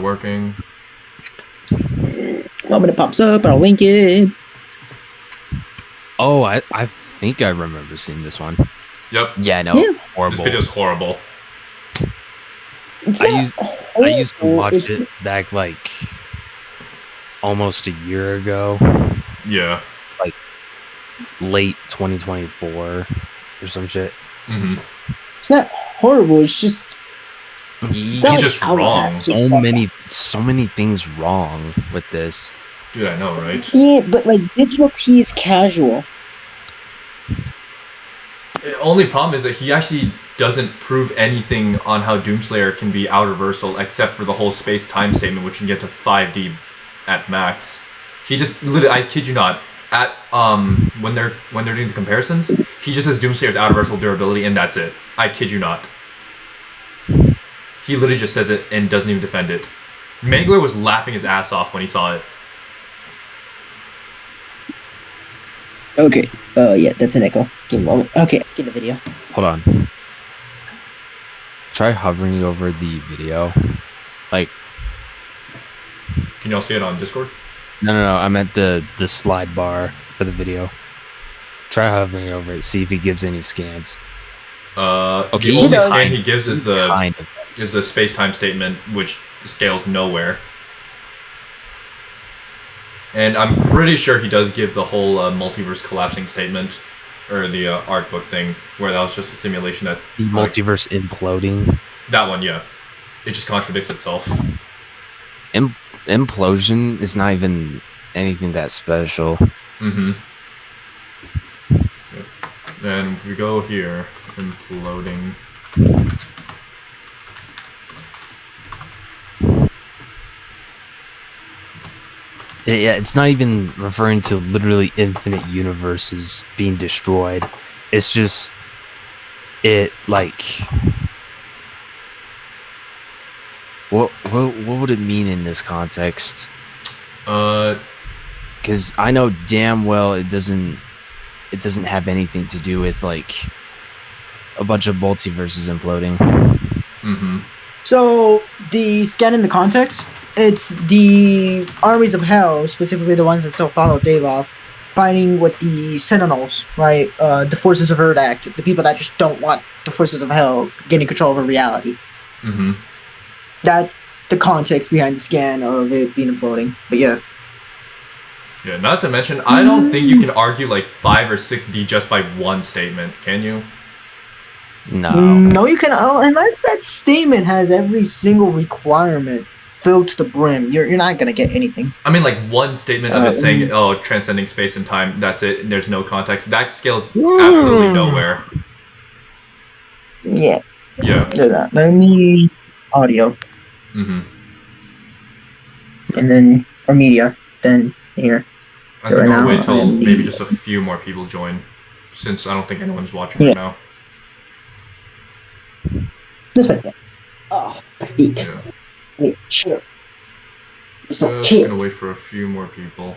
that working? Moment it pops up, I'll link it. Oh, I think I remember seeing this one. Yep. Yeah, no, Yeah. horrible. This video's horrible. I used to watch it back like almost a year ago. Yeah. Like late 2024 or some shit. Mm-hmm. It's not horrible. It's just He's just wrong. So many things wrong with this. Dude, I know, right? Yeah, but like digital T is casual. The only problem is that he actually doesn't prove anything on how Doomslayer can be out reversal except for the whole space-time statement, which can get to 5D at max. He just literally, I kid you not, at when they're doing the comparisons, he just says Doomslayer's out reversal durability and that's it. I kid you not. He literally just says it and doesn't even defend it. Mangler was laughing his ass off when he saw it. Okay. Yeah, that's an echo. Give me a moment. Okay, get the video. Hold on. Try hovering over the video. Like, can y'all see it on Discord? No. I meant the slide bar for the video. Try hovering over it. See if he gives any scans. Okay. The only scan he gives is the space-time statement, which scales nowhere. And I'm pretty sure he does give the whole multiverse collapsing statement, or the art book thing, where that was just a simulation that... The multiverse imploding? That one, yeah. It just contradicts itself. Implosion is not even anything that special. Mm-hmm. Yep. Then we go here, imploding. Yeah, it's not even referring to literally infinite universes being destroyed. It's just it like what would it mean in this context? Because I know damn well it doesn't have anything to do with like a bunch of multiverses imploding. Mm-hmm. So the scan in the context, it's the armies of hell, specifically the ones that still follow Davov, fighting with the Sentinels, right? The forces of Erdak, the people that just don't want the forces of hell getting control over reality. Mm-hmm. That's the context behind the scan of it being imploding. But yeah. Yeah, not to mention, I don't think you can argue like 5 or 6D just by one statement, can you? No, you can, unless that statement has every single requirement filled to the brim. You're not gonna get anything. I mean, like one statement of it saying, "Oh, transcending space and time." That's it. And there's no context. That scales absolutely nowhere. Yeah. Yeah. Let me audio. Mm-hmm. And then or media. Then here. I think I'll wait till maybe just a few more people join, since I don't think anyone's watching right now. This way. Yeah. Oh, my feet. Yeah. Wait, sure. Just gonna wait for a few more people.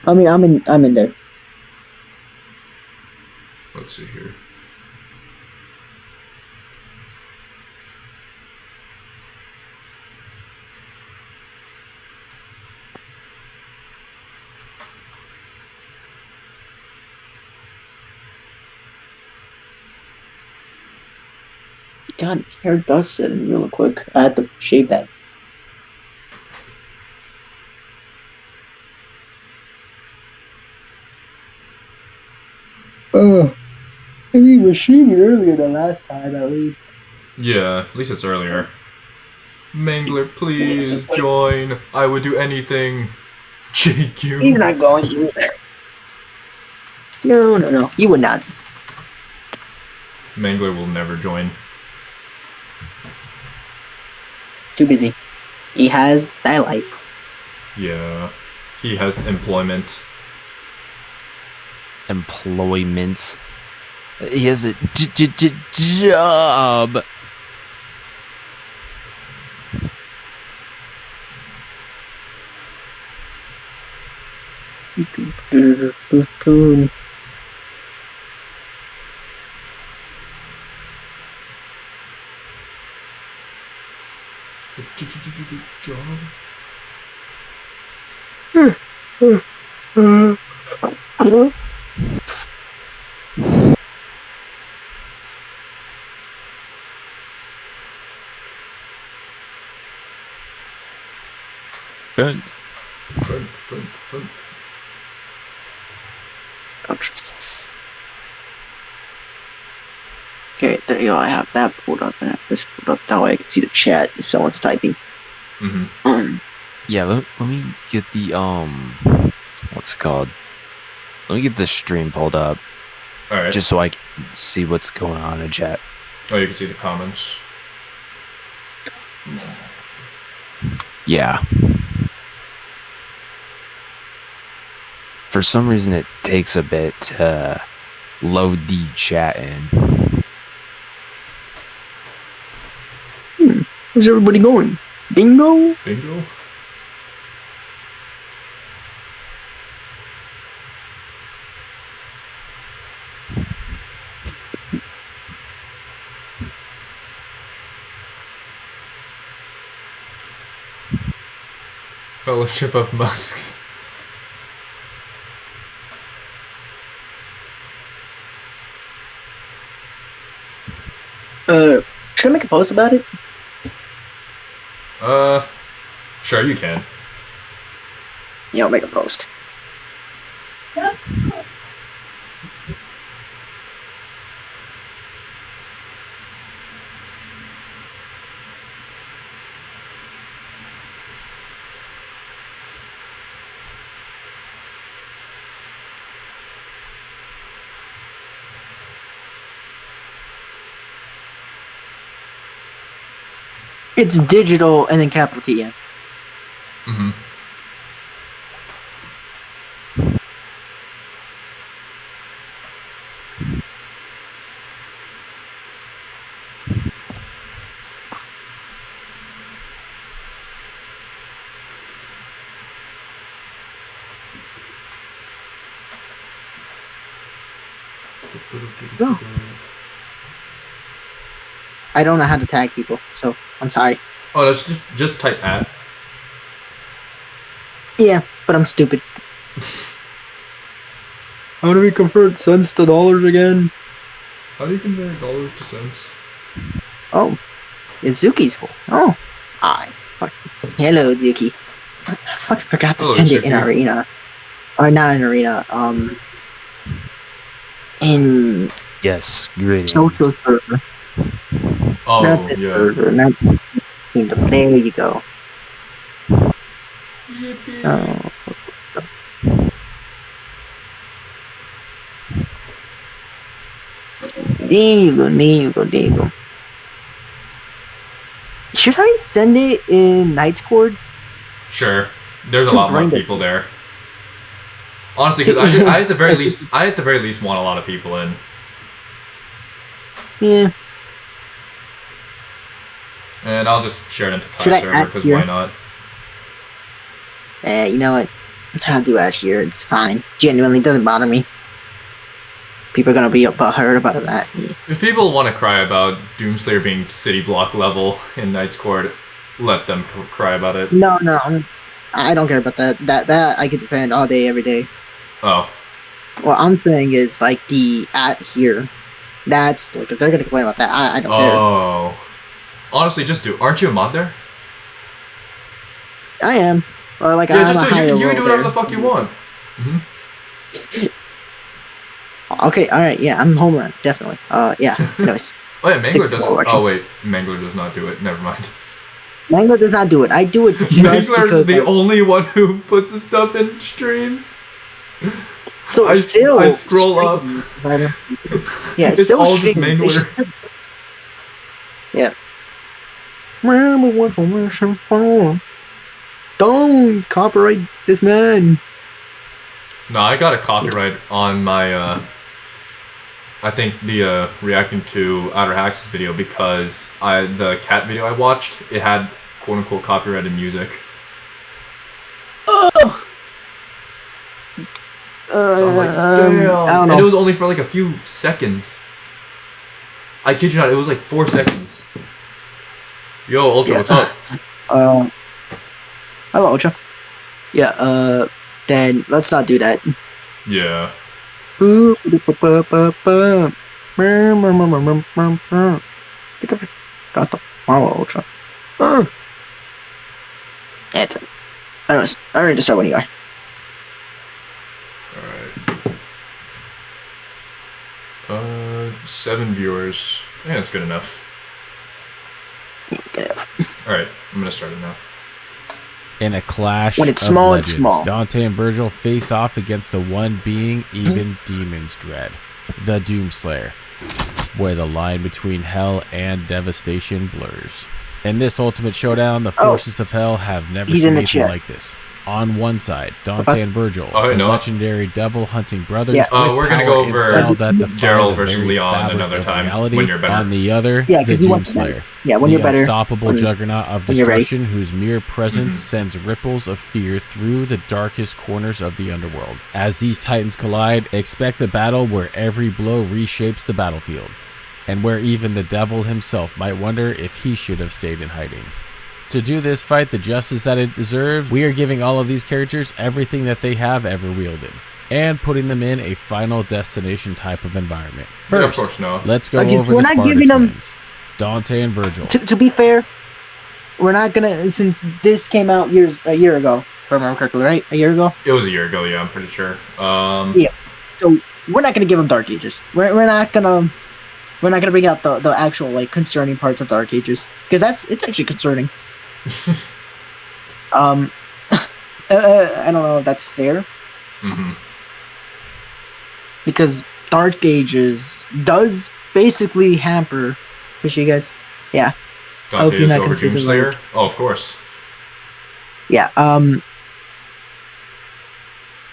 I mean, I'm in there. Let's see here. God, hair does sit in real quick. I had to shave that. I mean, we're shooting earlier than last time, at least. Yeah, at least it's earlier. Mangler, please join. I would do anything. JQ. He's not going either. No. He would not. Mangler will never join. Too busy. He has that life. Yeah. He has employment. Employment. He has a job. Fun. Fun. Okay, there you go. I have that pulled up, and I have this pulled up. That way I can see the chat if someone's typing. Mm-hmm. Yeah, let me get the what's it called? Let me get the stream pulled up. All right. Just so I can see what's going on in chat. Oh, you can see the comments. Yeah. For some reason, it takes a bit to load the chat in. Where's everybody going? Bingo? Bingo. Fellowship of Musks. Should I make a post about it? Sure you can. Yeah, I'll make a post. It's digital and then capital T. Yeah. Mm-hmm. No. I don't know how to tag people, so I'm sorry. Oh, that's just type at. Yeah, but I'm stupid. How do we convert cents to dollars again? How do you convert dollars to cents? Oh, it's Zuki's fault. Oh, hi. Hello, Zuki. I fucking forgot to Hello, send it in Zuki. Arena. Or not in Arena, in Yes, greetings. social server. Oh, Not this yeah. server, not Kingdom. There you go. Yippee. Oh. There you go. Should I send it in Knight's Court? Sure. There's a To lot more bring it- people there. Honestly, because I at the very least want a lot of people in. Yeah. And I'll just share it into Should I Kai server add because here? why not? You know what? I'll do Ash here. It's fine. Genuinely doesn't bother me. People are gonna be butthurt about that. If people want to cry about Doomslayer being city block level in Knight's Court, let them cry about it. No, I don't care about that. That I can defend all day, every day. Oh. What I'm saying is like the at here. That's like if they're gonna complain about that, I don't care. Oh. Honestly, just do. Aren't you a mod there? I am. Or like Yeah, I'm just a do it. higher You can role do whatever there. the fuck you want. Okay, alright, yeah, I'm Homeland, definitely. Yeah. Anyways. Oh yeah, Mangler Take doesn't. more Oh wait, Mangler does not do it. Never mind. Mangler does not do it. I do it just Mangler's because the like, only one who puts his stuff in streams. so I still scroll up. Yeah, It's still all just streaming. Mangler. Yeah. Don't copyright this man. No, I got a copyright on my. I think the reacting to Outer Hacks video because the cat video I watched, it had quote unquote copyrighted music. Oh. So I'm like, I damn. don't know. And it was only for like a few seconds. I kid you not, it was like 4 seconds. Yo, Ultra, Yeah. what's up? Hello, Ultra. Yeah, then let's not do that. Yeah. Pick up your got the follow, Ultra. It's anyways, I'm ready to start when you are. Alright. 7 viewers. Yeah, that's good enough. Alright, I'm gonna start it now. In a clash When it's of small, it's legends, small. Dante and Vergil face off against the one being even demons dread, the doomslayer, where the line between hell and devastation blurs. In this ultimate showdown, the forces of hell have never He's seen in the anything chat. like this. On one side, Dante and Vergil, Oh, the no. legendary devil-hunting brothers, Yeah. with We're gonna power go over installed that defy Gerald the versus very Leon fabric another of time, reality. when you're better. On the other, Yeah, the 'cause you want that. doomslayer. Yeah, when The you're better. unstoppable when- juggernaut of when you're ready. destruction whose mere presence sends ripples of fear through the darkest corners of the underworld. As these titans collide, expect a battle where every blow reshapes the battlefield, and where even the devil himself might wonder if he should have stayed in hiding. To do this fight the justice that it deserves, we are giving all of these characters everything that they have ever wielded, and putting them in a final destination type of environment. Yeah, of First, course, no. let's go Okay, over we're the not Sparta giving them- twins, Dante and Vergil. To be fair, we're not gonna, since this came out a year ago, if I remember correctly, right? A year ago. It was a year ago, yeah, I'm pretty sure. Yeah. So we're not gonna give them Dark Ages. We're not gonna bring out the actual like concerning parts of Dark Ages because it's actually concerning. I don't know if that's fair Mm-hmm. because Dark Ages does basically hamper. Wish you guys, yeah, hope Dante you're is not over consistent, Doomslayer? Oh, of course. yeah.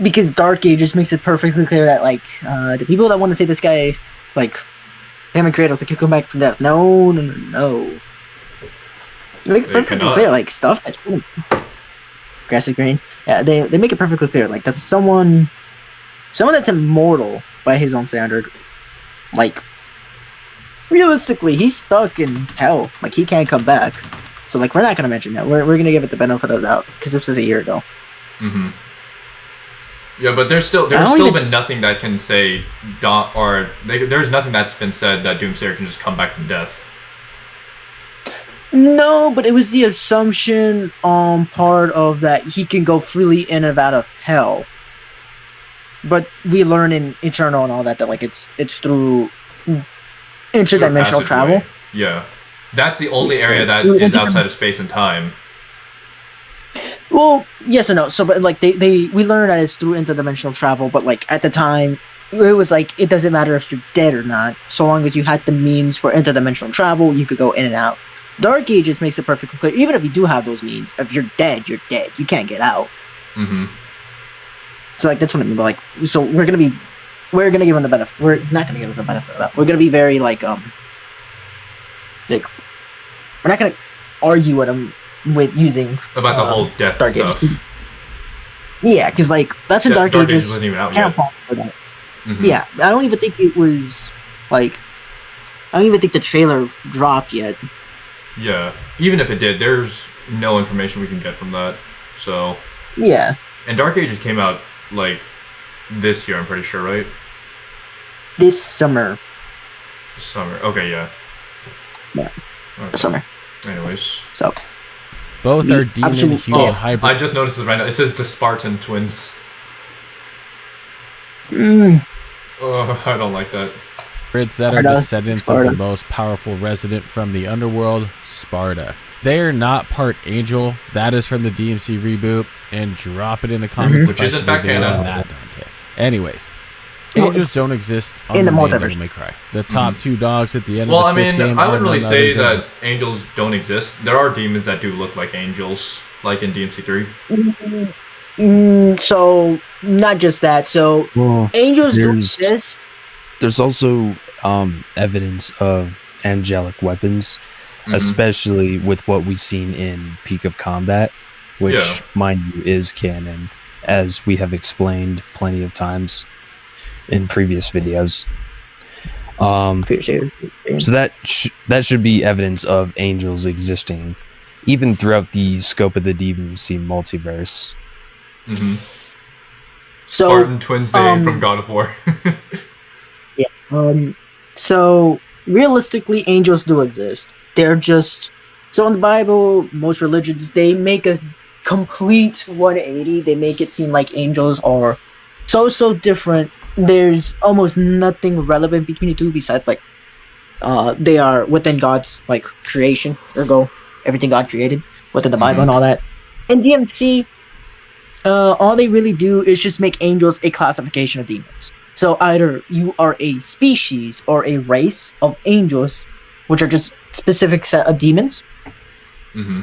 Because Dark Ages makes it perfectly clear that like the people that want to say this guy like him and Kratos like he'll come back from death. No. They make it They perfectly cannot. clear, like stuff that's grassy green. Yeah, they make it perfectly clear, like that's someone that's immortal by his own standard. Like realistically, he's stuck in hell. Like he can't come back. So like we're not gonna mention that. We're gonna give it the benefit of the doubt because this was a year ago. Mm-hmm. Yeah, but there's still been nothing that can say there's nothing that's been said that Doomslayer can just come back from death. No, but it was the assumption on part of that he can go freely in and out of hell. But we learn in Eternal and all that like it's through interdimensional travel. Yeah. That's the only area that It's- is outside of space and time. Well, yes and no. So, but like we learn that it's through interdimensional travel. But like at the time, it was like it doesn't matter if you're dead or not, so long as you had the means for interdimensional travel, you could go in and out. Dark Ages makes it perfectly clear. Even if you do have those means, if you're dead, you're dead. You can't get out. Mm-hmm. So like that's what I mean. But like, so we're gonna give him the benefit. We're not gonna give him the benefit of that. We're gonna be very like we're not gonna argue with him with using About the whole death Dark stuff. Ages. Yeah, because like that's in Dark Ages Ages. wasn't even out Can't yet. fall for that. Mhm. Yeah, I don't even think it was like. I don't even think the trailer dropped yet. Yeah. Even if it did, there's no information we can get from that. So. Yeah. And Dark Ages came out like this year, I'm pretty sure, right? This summer. Summer. Okay, yeah. Yeah. Okay. This summer. Anyways. So. Both are demon Absolute- human Oh, hybrid. I just noticed this right now. It says the Spartan twins. Mm, Oh, I don't like that. Hybrids that are Sparta. descendants Sparta. of the most powerful resident from the underworld, Sparta. They are not part angel. That is from the DMC reboot. And drop it in the comments Mhm. if Which I is in should fact be on canon. that, Dante. Anyways, No, angels don't exist on in the the main multiverse. Devil May Cry. The top two dogs at the end Well, of I the fifth mean, game I are wouldn't really none say other than that angels don't exist. There are demons that do look like angels, like in DMC3. so not just that. So Well, angels do There's- exist. there's also evidence of angelic weapons, Mhm. especially with what we've seen in Peak of Combat, which, Yeah. mind you, is canon, as we have explained plenty of times in previous videos. So that should be evidence of angels existing even throughout the scope of the DMC multiverse. Mm-hmm. So, Spartan twins dating from God of War. So realistically, angels do exist. They're just so in the Bible, most religions they make a complete 180. They make it seem like angels are so different. There's almost nothing relevant between the two besides like they are within God's like creation, ergo everything God created within the Bible and all that. In DMC, all they really do is just make angels a classification of demons. So either you are a species or a race of angels, which are just specific set of demons,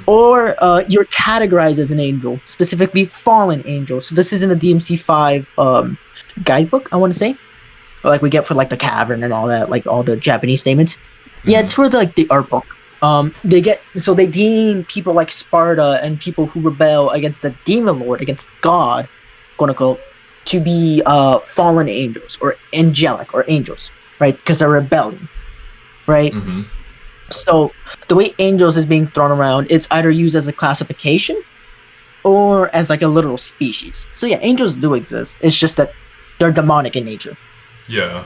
or you're categorized as an angel, specifically fallen angels. So this is in the DMC5 guidebook, I want to say, like we get for like the cavern and all that, like all the Japanese statements. Yeah, it's for like the art book. They deem people like Sparta and people who rebel against the demon lord, against God, quote unquote, to be fallen angels or angelic or angels, right? Because they're rebelling, right? So the way angels is being thrown around, it's either used as a classification or as like a literal species. So yeah, angels do exist. It's just that they're demonic in nature. Yeah.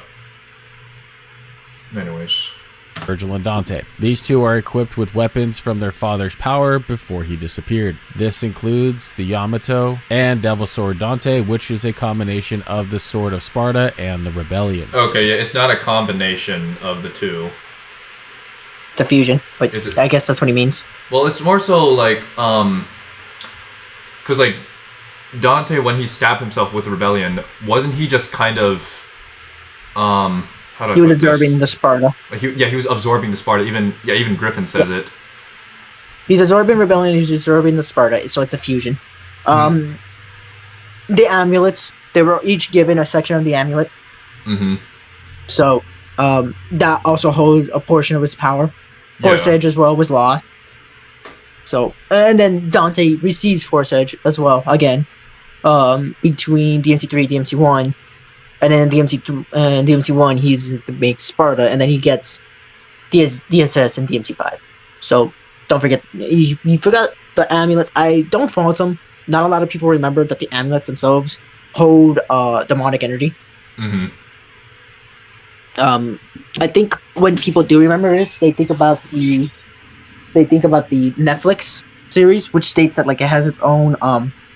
Anyways. Vergil and Dante. These two are equipped with weapons from their father's power before he disappeared. This includes the Yamato and Devil Sword Dante, which is a combination of the Sword of Sparta and the Rebellion. Okay, yeah, it's not a combination of the two. The fusion, but I guess that's what he means. Well, it's more so like, because like Dante, when he stabbed himself with Rebellion, wasn't he just kind of, He was absorbing the Sparta. He was absorbing the Sparta. Even Griffin says it. He's absorbing Rebellion. He's absorbing the Sparta. So it's a fusion. The amulets. They were each given a section of the amulet. So that also holds a portion of his power. Force Edge as well was lost. So and then Dante receives Force Edge as well again. Between DMC3 and DMC1. And then DMC2 and DMC1, he's the big Sparta, and then he gets DSS and DMC5. So don't forget, you forgot the amulets. I don't fault them. Not a lot of people remember that the amulets themselves hold demonic energy. I think when people do remember this, they think about the Netflix series, which states that like it has its own.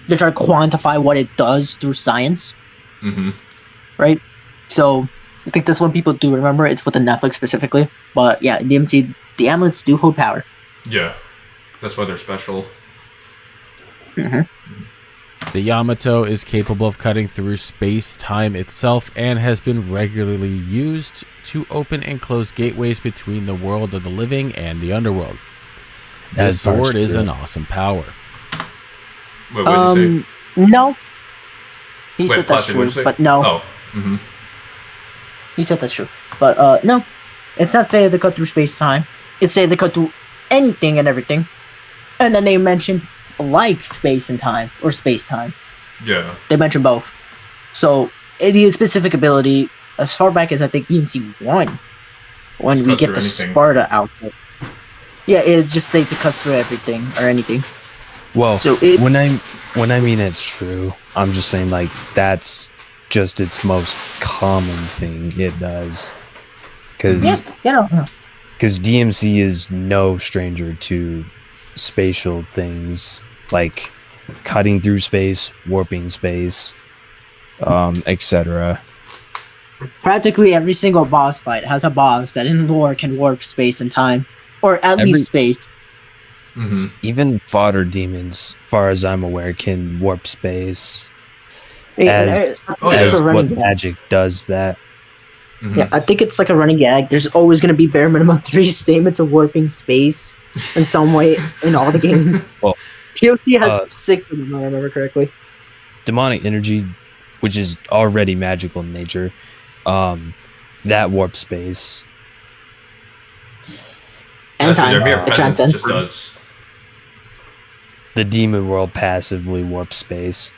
They're trying to quantify what it does through science. Right? So I think that's what people do remember. It's with the Netflix specifically. But yeah, in DMC, the amulets do hold power. Yeah. That's why they're special. The Yamato is capable of cutting through space-time itself and has been regularly used to open and close gateways between the world of the living and the underworld. This sword is an awesome power. Wait, what did you say? No. He said that's true, but no. Oh. He said that's true. But no. It's not saying they cut through space-time. It's saying they cut through anything and everything. And then they mention like space and time, or space-time. Yeah. They mention both. So, the specific ability, as far back as I think DMC1, when we get the Sparta outfit. Yeah, it's just safe to cut through everything, or anything. Well, so when I mean it's true, I'm just saying like that's just its most common thing it does. Because DMC is no stranger to spatial things like cutting through space, warping space, etc. Practically every single boss fight has a boss that in lore can warp space and time, or at least space. Even fodder demons, far as I'm aware, can warp space. As what magic does that. Yeah, I think it's like a running gag. There's always going to be bare minimum 3 statements of warping space in some way in all the games. Well, POC has 6 of them, if I remember correctly. Demonic energy, which is already magical in nature, that warp space. And time. It transcends. Just does. The demon world passively warps space.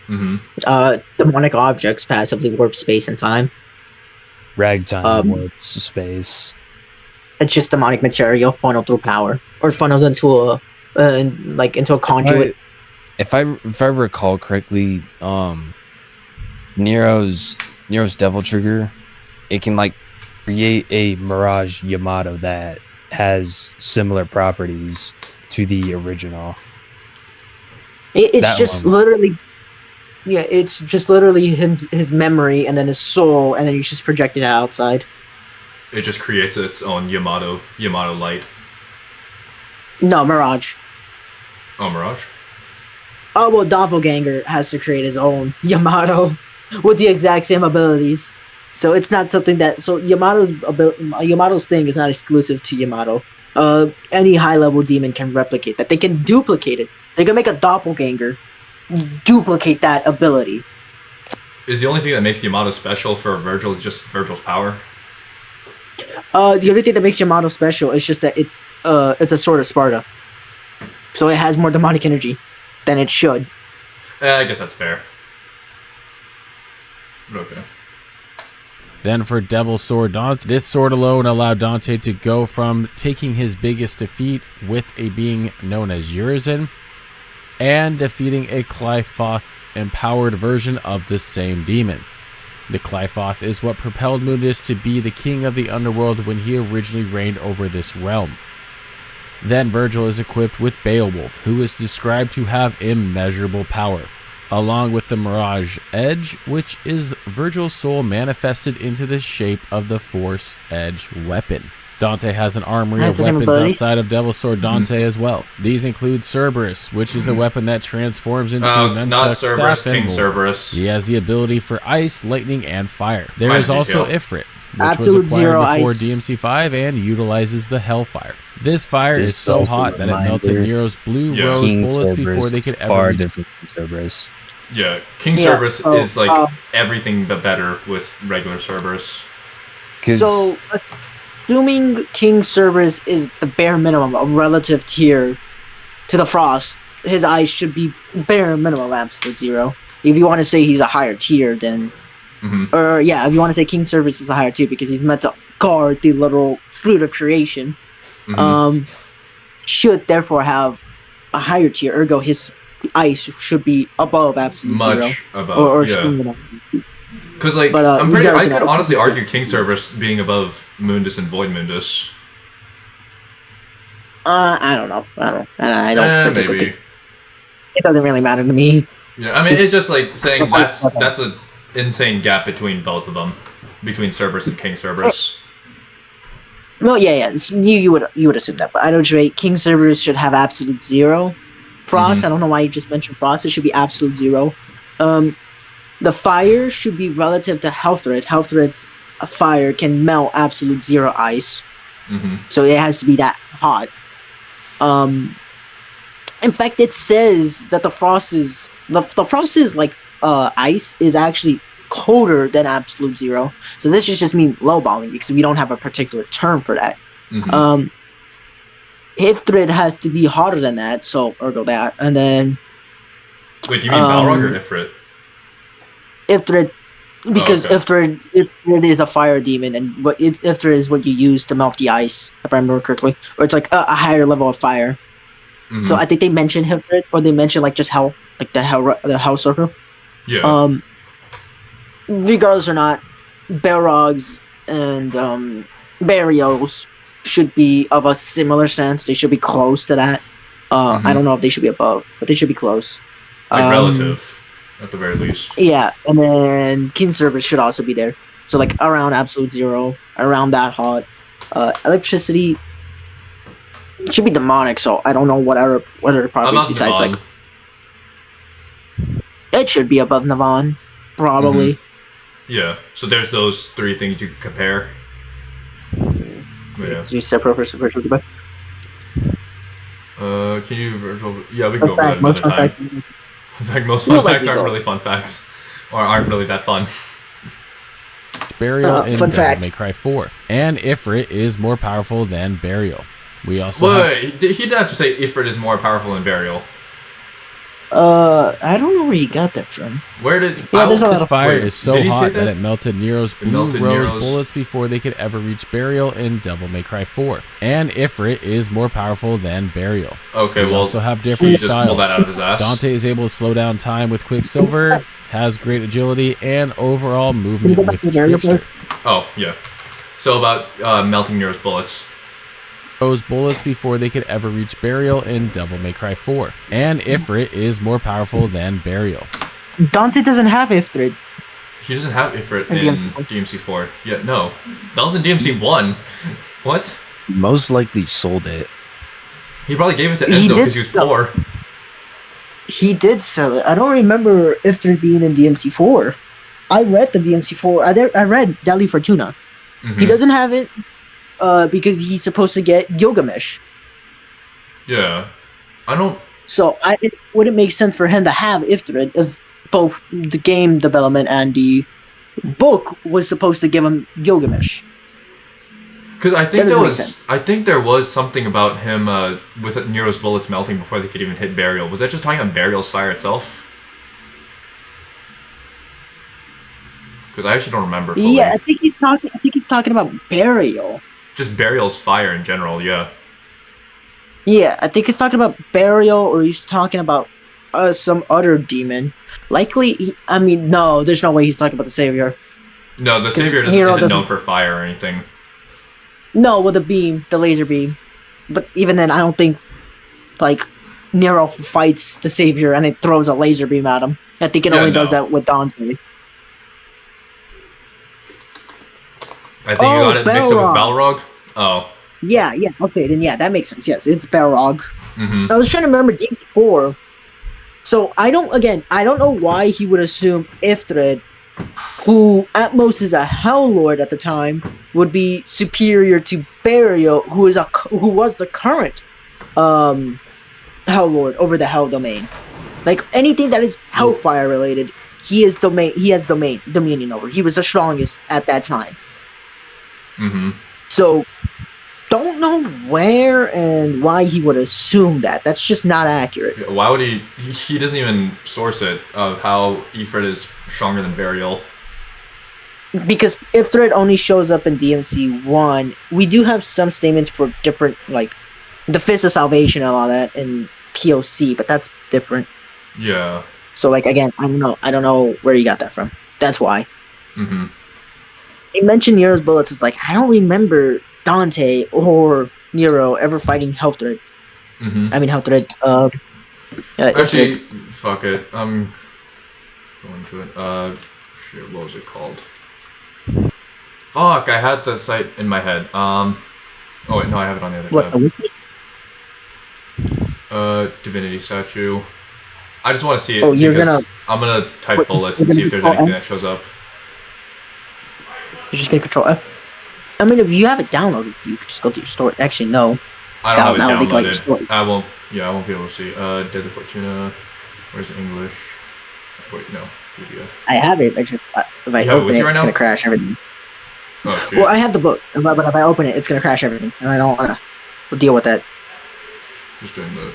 Demonic objects passively warp space and time. Ragtime warps space. It's just demonic material funneled through power, or funneled into into a conduit. If I recall correctly, Nero's Devil Trigger, it can like create a Mirage Yamato that has similar properties to the original. It's just literally his memory and then his soul, and then he's just projected outside. It just creates its own Yamato light. No, Mirage. Oh, Mirage? Oh, well, Doppelganger has to create his own Yamato with the exact same abilities. So it's not something that... So Yamato's thing is not exclusive to Yamato. Any high-level demon can replicate that. They can duplicate it. They can make a Doppelganger duplicate that ability. Is the only thing that makes Yamato special for Vergil is just Vergil's power? The only thing that makes Yamato special is just that it's a Sword of Sparta. So it has more demonic energy than it should. I guess that's fair. Okay. Then for Devil Sword Dante, this sword alone allowed Dante to go from taking his biggest defeat with a being known as Urizen and defeating a Qliphoth empowered version of the same demon. The Qliphoth is what propelled Mundus to be the king of the underworld when he originally reigned over this realm. Then Vergil is equipped with Beowulf, who is described to have immeasurable power, along with the Mirage Edge, which is Vergil's soul manifested into the shape of the Force Edge weapon. Dante has an armory of weapons outside of Devil Sword Dante as well. These include Cerberus, which is a weapon that transforms into nunchuck staff and more. Cerberus. He has the ability for ice, lightning, and fire. There is also Ifrit, which Absolute was acquired before ice. DMC5 and utilizes the Hellfire. This fire is so hot that it melted Nero's blue rose King bullets Cerberus before they could far ever be... different from Cerberus. Yeah, King Cerberus is like everything but better with regular Cerberus. So, assuming King Cerberus is the bare minimum, a relative tier to the Frost, his eyes should be bare minimum absolute zero. If you want to say he's a higher tier, then... Or, yeah, if you want to say King Cerberus is a higher tier because he's meant to guard the literal fruit of creation, should therefore have a higher tier, ergo his ice should be above absolute zero. Much above, yeah. Because, like, I could honestly argue King Cerberus being above Mundus and Void Mundus. I don't know. I don't maybe. It doesn't really matter to me. Yeah, I mean, it's just like saying that's an insane gap between both of them, between Cerberus and King Cerberus. Well, yeah. You would assume that, but I don't rate King Cerberus should have absolute zero. Frost, I don't know why you just mentioned Frost. It should be absolute zero. The fire should be relative to Hellthread. Hellthread's fire can melt absolute zero ice, so it has to be that hot. In fact, it says that the frost is like ice is actually colder than absolute zero. So this just means low balling because we don't have a particular term for that. Hellthread has to be hotter than that, so ergo that, and then. Wait, do you mean Balrog or Ifrit? Ifrit, because Ifrit is a fire demon, and Ifrit is what you use to melt the ice, if I remember correctly, or it's like a higher level of fire. So I think they mentioned Ifrit, or they mentioned like just hell, like the hell circle. Yeah. Regardless or not, Balrogs and Burials should be of a similar sense. They should be close to that. I don't know if they should be above, but they should be close. Like relative, at the very least. Yeah, and then King Cerberus should also be there. So like around absolute zero, around that hot. Electricity should be demonic, so I don't know what other properties besides Navan. like. It should be above Navan, probably. Yeah, so there's those three things you can compare. Yeah. You said Professor Virtual Goodbye. Can you virtual? Yeah, we can go over that another time. In fact, most fun facts aren't really fun facts, or aren't really that fun. Burial in Devil May Cry 4, and Ifrit is more powerful than Burial. We also Wait, he did not just say Ifrit is more powerful than Burial. I don't know where you got that from. Where did Yeah, there's a lot This of fire wait, is so did he say hot that that? it melted Nero's It melted Blue Rose Nero's- bullets before they could ever reach Burial in Devil May Cry 4. And Ifrit is more powerful than Burial. Okay, We well, also have he different just pulled that styles. out of his ass. Dante is able to slow down time with Quicksilver, has great agility, and overall movement Can you go with back to Burial, Trickster. Oh, yeah. So about melting Nero's bullets. Those bullets before they could ever reach Burial in Devil May Cry 4. And Ifrit is more powerful than Burial. Dante doesn't have Ifrit. He doesn't have Ifrit In in DMC4. Yeah, no. That was in DMC1. What? Most likely sold it. He probably gave it to He Enzo did because he was sell- poor. He did sell it. I don't remember Ifrit being in DMC4. I read the DMC4. I read Deli Fortuna. Mhm. He doesn't have it because he's supposed to get Gilgamesh. Yeah. I don't... So it wouldn't make sense for him to have Ifrit if both the game development and the book was supposed to give him Gilgamesh. Because I That think doesn't make sense. I think there was something about him with Nero's bullets melting before they could even hit Burial. Was that just talking about Burial's fire itself? Because I actually don't remember fully. Yeah, I think he's talking about Burial. Just Burial's fire in general, yeah. Yeah, I think he's talking about Burial, or he's talking about some other demon. Likely, no, there's no way he's talking about the Savior. No, the 'Cause Savior Nero isn't known doesn't- for fire or anything. No, with the laser beam. But even then, I don't think, like, Nero fights the Savior and it throws a laser beam at him. I think it Yeah, only does no. that with Dante. I think you Oh, got it mixed up with Balrog. Balrog. Oh. Yeah, okay, then yeah, that makes sense. Yes, it's Balrog. Mm-hmm. I was trying to remember D4. So I don't know why he would assume Ifrit, who at most is a Hell Lord at the time, would be superior to Burial, who was the current Hell Lord over the Hell Domain. Like anything that is Hellfire related, he has dominion over. He was the strongest at that time. Mm-hmm. So don't know where and why he would assume that. That's just not accurate. Why would he doesn't even source it of how Ifrit is stronger than Burial. Because Ifrit only shows up in DMC 1, we do have some statements for different, like, the Fist of Salvation and all that in POC, but that's different. Yeah. So, like, again, I don't know where you got that from. That's why. Mm-hmm. You mentioned Nero's bullets, it's like, I don't remember Dante or Nero ever fighting Helthred. Mm-hmm. I mean, Helthred, Actually, Ifrit. fuck it. I'm going to it. Shit, what was it called? Fuck, I had the site in my head. Oh wait, no, I have it on the other What, tab. the wiki? Divinity statue. I just want to see it Oh, you're because gonna- I'm gonna type What, bullets you're and see gonna if there's control anything F? that shows up. You're just gonna control F. I mean, if you have it downloaded, you could just go to your store. Actually, no. I don't have it Now they like your downloaded. story. I won't. Yeah, I won't be able to see. Deadly Fortuna. Where's the English? Wait, no. PDF. I have it. If I You have it open with it, you right it's now? gonna crash everything. Oh shit. Well, I have the book, but if I open it, it's gonna crash everything, and I don't wanna deal with that. Just doing the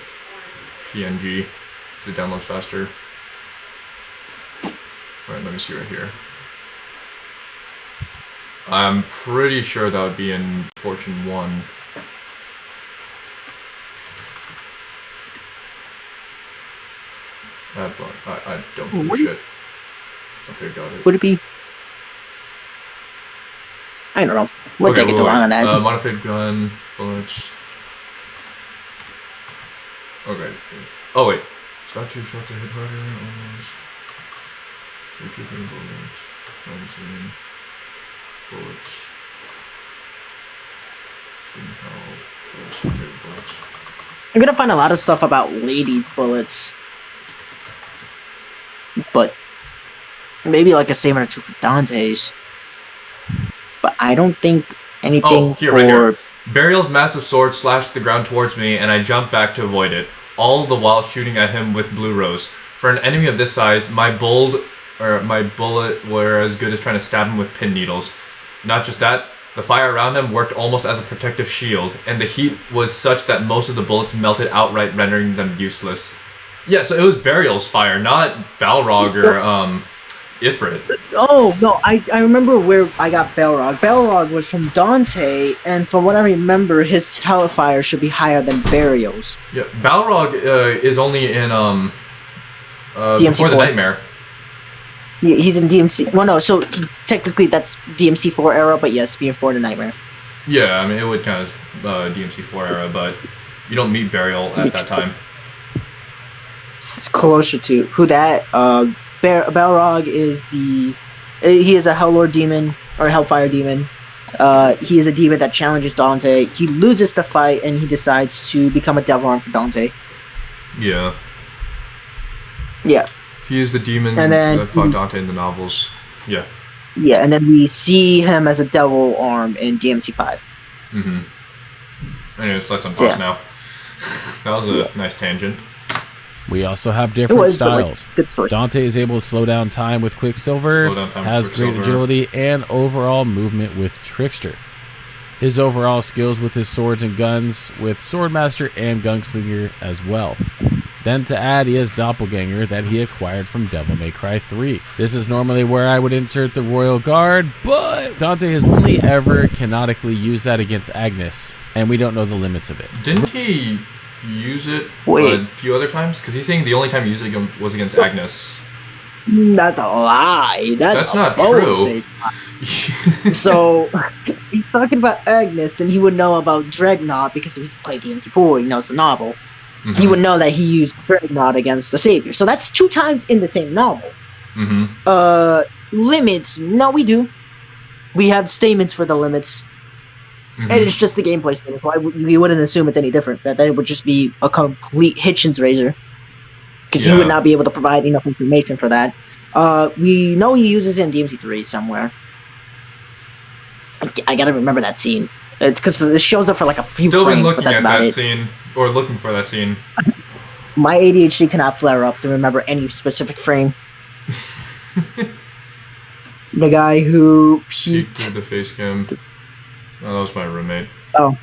PNG to download faster. Alright, let me see right here. I'm pretty sure that would be in Fortune 1. I don't give a What? shit. Okay, got it. Would it be? I don't know. We'll Okay, take it wait, too wait. long on that. Modified gun, bullets. Okay. Oh wait. Statue shot to hit harder, almost. Retrieving bullets. Magazine. Bullets. Being held. Bullets. Okay, bullets. I'm gonna find a lot of stuff about ladies' bullets, but maybe like a statement or two for Dante's. But I don't think anything Oh, here, for. right here. Burial's massive sword slashed the ground towards me, and I jumped back to avoid it, all the while shooting at him with blue rose. For an enemy of this size, my bullet were as good as trying to stab him with pin needles. Not just that, the fire around them worked almost as a protective shield, and the heat was such that most of the bullets melted outright, rendering them useless. Yeah, so it was Burial's fire, not Balrog or Ifrit. Oh no, I remember where I got Balrog. Balrog was from Dante, and from what I remember, his hellfire should be higher than Burial's. Yeah, Balrog is only in Before the Nightmare. Yeah, he's in DMC. Well, no, so technically that's DMC4 era, but yes, Before the Nightmare. Yeah, I mean it would count as DMC4 era, but you don't meet Burial at that time. It's closer to who that. Balrog is he is a Helllord demon or Hellfire demon. He is a demon that challenges Dante. He loses the fight and he decides to become a devil arm for Dante. Yeah. Yeah. He is the demon that fought Dante in the novels. Yeah. Yeah, and then we see him as a devil arm in DMC5. Anyways, let's unpause now. That was a nice tangent. We also have different styles. Dante is able to slow down time with Quicksilver, has great agility, and overall movement with Trickster. His overall skills with his swords and guns with Swordmaster and Gunslinger as well. Then to add, he has Doppelganger that he acquired from Devil May Cry 3. This is normally where I would insert the Royal Guard, but Dante has only ever canonically used that against Agnes, and we don't know the limits of it. Didn't he use it a few other times? Because he's saying the only time he used it was against Agnes. That's a lie. That's not true. So he's talking about Agnes, and he would know about Dreadnought because he's played DMC4. He knows the novel. He would know that he used Dreadnought against the Savior. So that's 2 times in the same novel. Limits? No, we do. We have statements for the limits. And it's just the gameplay statement. So we wouldn't assume it's any different. That it would just be a complete Hitchens razor. Because he would not be able to provide enough information for that. We know he uses it in DMC3 somewhere. I gotta remember that scene. It's because this shows up for like a few frames, but that's about it. Scene, or looking for that scene. My ADHD cannot flare up to remember any specific frame. The guy who peeked through the face cam. Oh, that was my roommate. Oh,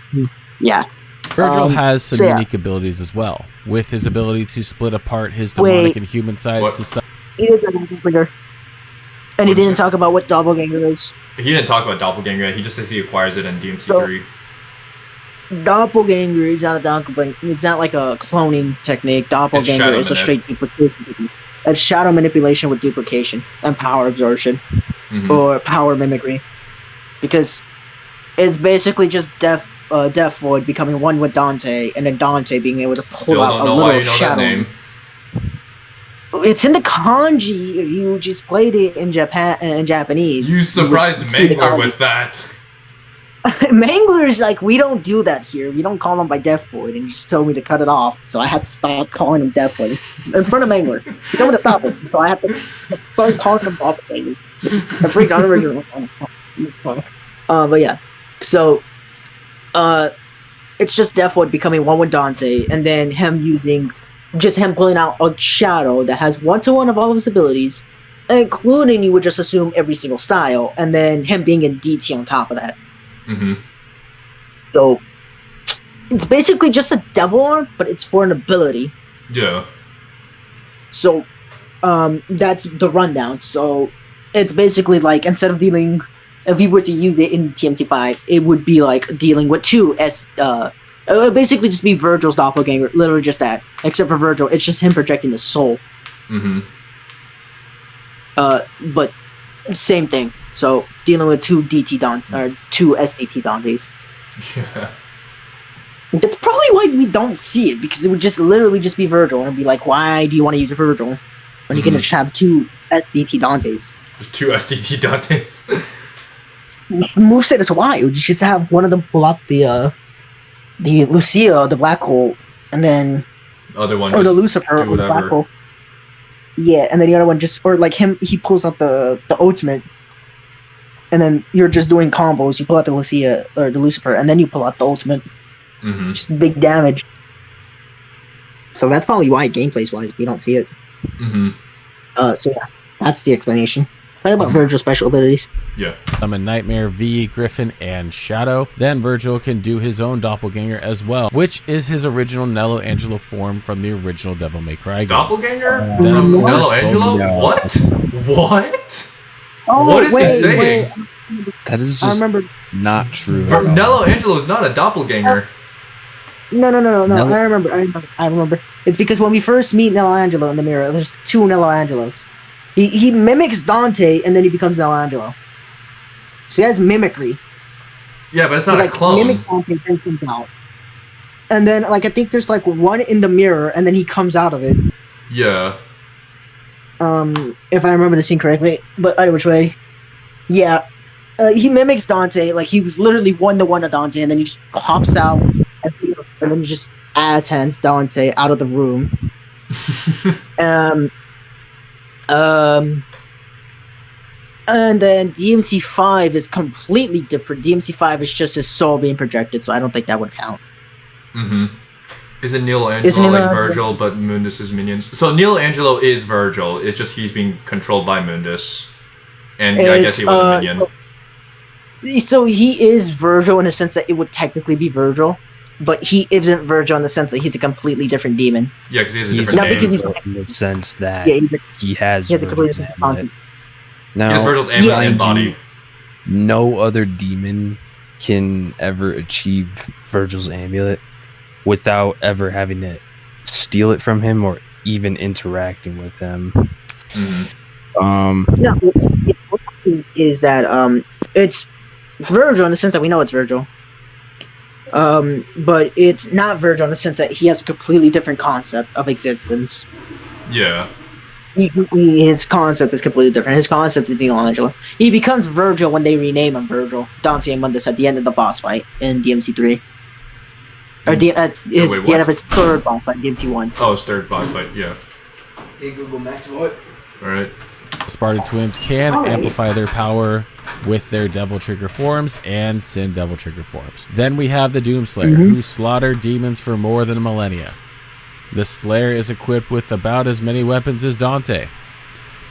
yeah. Vergil has some unique abilities as well, with his ability to split apart his demonic and human sides to some. He is a doppelganger. And he didn't talk about what doppelganger is. He didn't talk about doppelganger. He just says he acquires it in DMC3. So, doppelganger is not a doppelganger. It's not like a cloning technique. Doppelganger is a straight duplication technique. It's shadow manipulation with duplication and power absorption or power mimicry, because it's basically just Death Void becoming one with Dante, and then Dante being able to pull out a little shadow. It's in the kanji. If you just played it in Japanese. You surprised Mangler with that. Mangler's like, we don't do that here. We don't call him by Death Void, and he just told me to cut it off. So I had to stop calling him Death Void in front of Mangler. He told me to stop it, so I have to start calling him Doppelganger. I freaked out originally. But yeah, so it's just Death Void becoming one with Dante, and then him pulling out a shadow that has 1-to-1 of all of his abilities, including, you would just assume, every single style, and then him being in DT on top of that. So it's basically just a devil arm, but it's for an ability. Yeah. So that's the rundown. So it's basically like, instead of dealing, if we were to use it in TMT5, it would be like dealing with 2 it would basically just be Vergil's doppelganger, literally just that. Except for Vergil, it's just him projecting the soul. But same thing. So dealing with 2 SDT Dantes. Yeah. That's probably why we don't see it, because it would just literally just be Vergil, and it'd be like, why do you want to use Vergil when you can just have 2 SDT Dantes? There's 2 SDT Dantes. Moveset is wild. You just have one of them pull up the Lucia, the black hole, and then the other one, or the Lucifer, or the black hole. Yeah, and then the other one just, or like him, he pulls out the ultimate, and then you're just doing combos. You pull out the Lucia or the Lucifer, and then you pull out the ultimate. Just big damage. So that's probably why, gameplays wise, we don't see it. So yeah, that's the explanation. Talk about Vergil's special abilities. Yeah. Summon Nightmare, V, Griffin, and Shadow. Then Vergil can do his own doppelganger as well, which is his original Nello Angelo form from the original Devil May Cry game. Doppelganger? Then of course, Nello Angelo? no. What? What? Oh, What is he saying? That is I just remember. not true. at all. Nello Angelo is not a doppelganger. No. Nello- I remember. It's because when we first meet Nello Angelo in the mirror, there's two Nello Angelos. He mimics Dante, and then he becomes Nello Angelo. So he has mimicry. Yeah, but it's not He, a clone. Mimic Dante, then comes out. And then, I think there's, one in the mirror, and then he comes out of it. Yeah. If I remember the scene correctly. But either which way. Yeah. He mimics Dante, he was literally one-to-one to Dante, and then he just pops out, and then he just ass-hands Dante out of the room. And then DMC5 is completely different. DMC5 is just his soul being projected, so I don't think that would count. Mm-hmm. Isn't Neil Angelo like Vergil, but Mundus's minions? So Neil Angelo is Vergil. It's just he's being controlled by Mundus, and I guess he was a minion. So he is Vergil in the sense that it would technically be Vergil, but he isn't Vergil in the sense that he's a completely different demon. Yeah, because he has a He's different name. because he's in the sense that Yeah, he has he has a completely Virgil's different amulet. concept. He has Now, Virgil's amulet and body. no other demon can ever achieve Virgil's amulet without ever having to steal it from him or even interacting with him. Mm-hmm. Yeah, what's happening is that it's Vergil in the sense that we know it's Vergil. But it's not Vergil in the sense that he has a completely different concept of existence. Yeah. His concept is completely different. His concept is Neil Angelo. He becomes Vergil when they rename him Vergil. Dante and Mundus at the end of the boss fight in DMC3. Or the end of his third boss fight, DMC1. Oh, his third boss fight. Yeah. Hey Google Max, what? All right. Spartan twins can amplify their power with their Devil Trigger forms and Sin Devil Trigger forms. Then we have the Doomslayer, who slaughtered demons for more than a millennia. The Slayer is equipped with about as many weapons as Dante,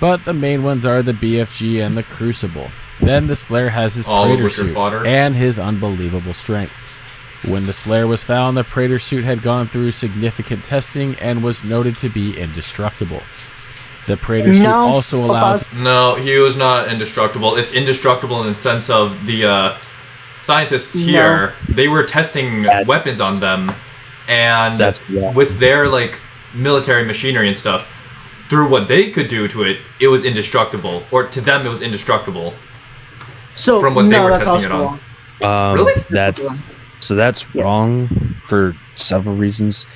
but the main ones are the BFG and the Crucible. Then the Slayer has his All Praetor which are suit fodder. and his unbelievable strength. When the Slayer was found, the Praetor suit had gone through significant testing and was noted to be indestructible. The Praetor suit also allows... No, he was not indestructible. It's indestructible in the sense of the scientists here, they were testing weapons on them, and with their military machinery and stuff, through what they could do to it, it was indestructible. Or to them, it was indestructible. So from what they were testing it on. Really? That's wrong for several reasons.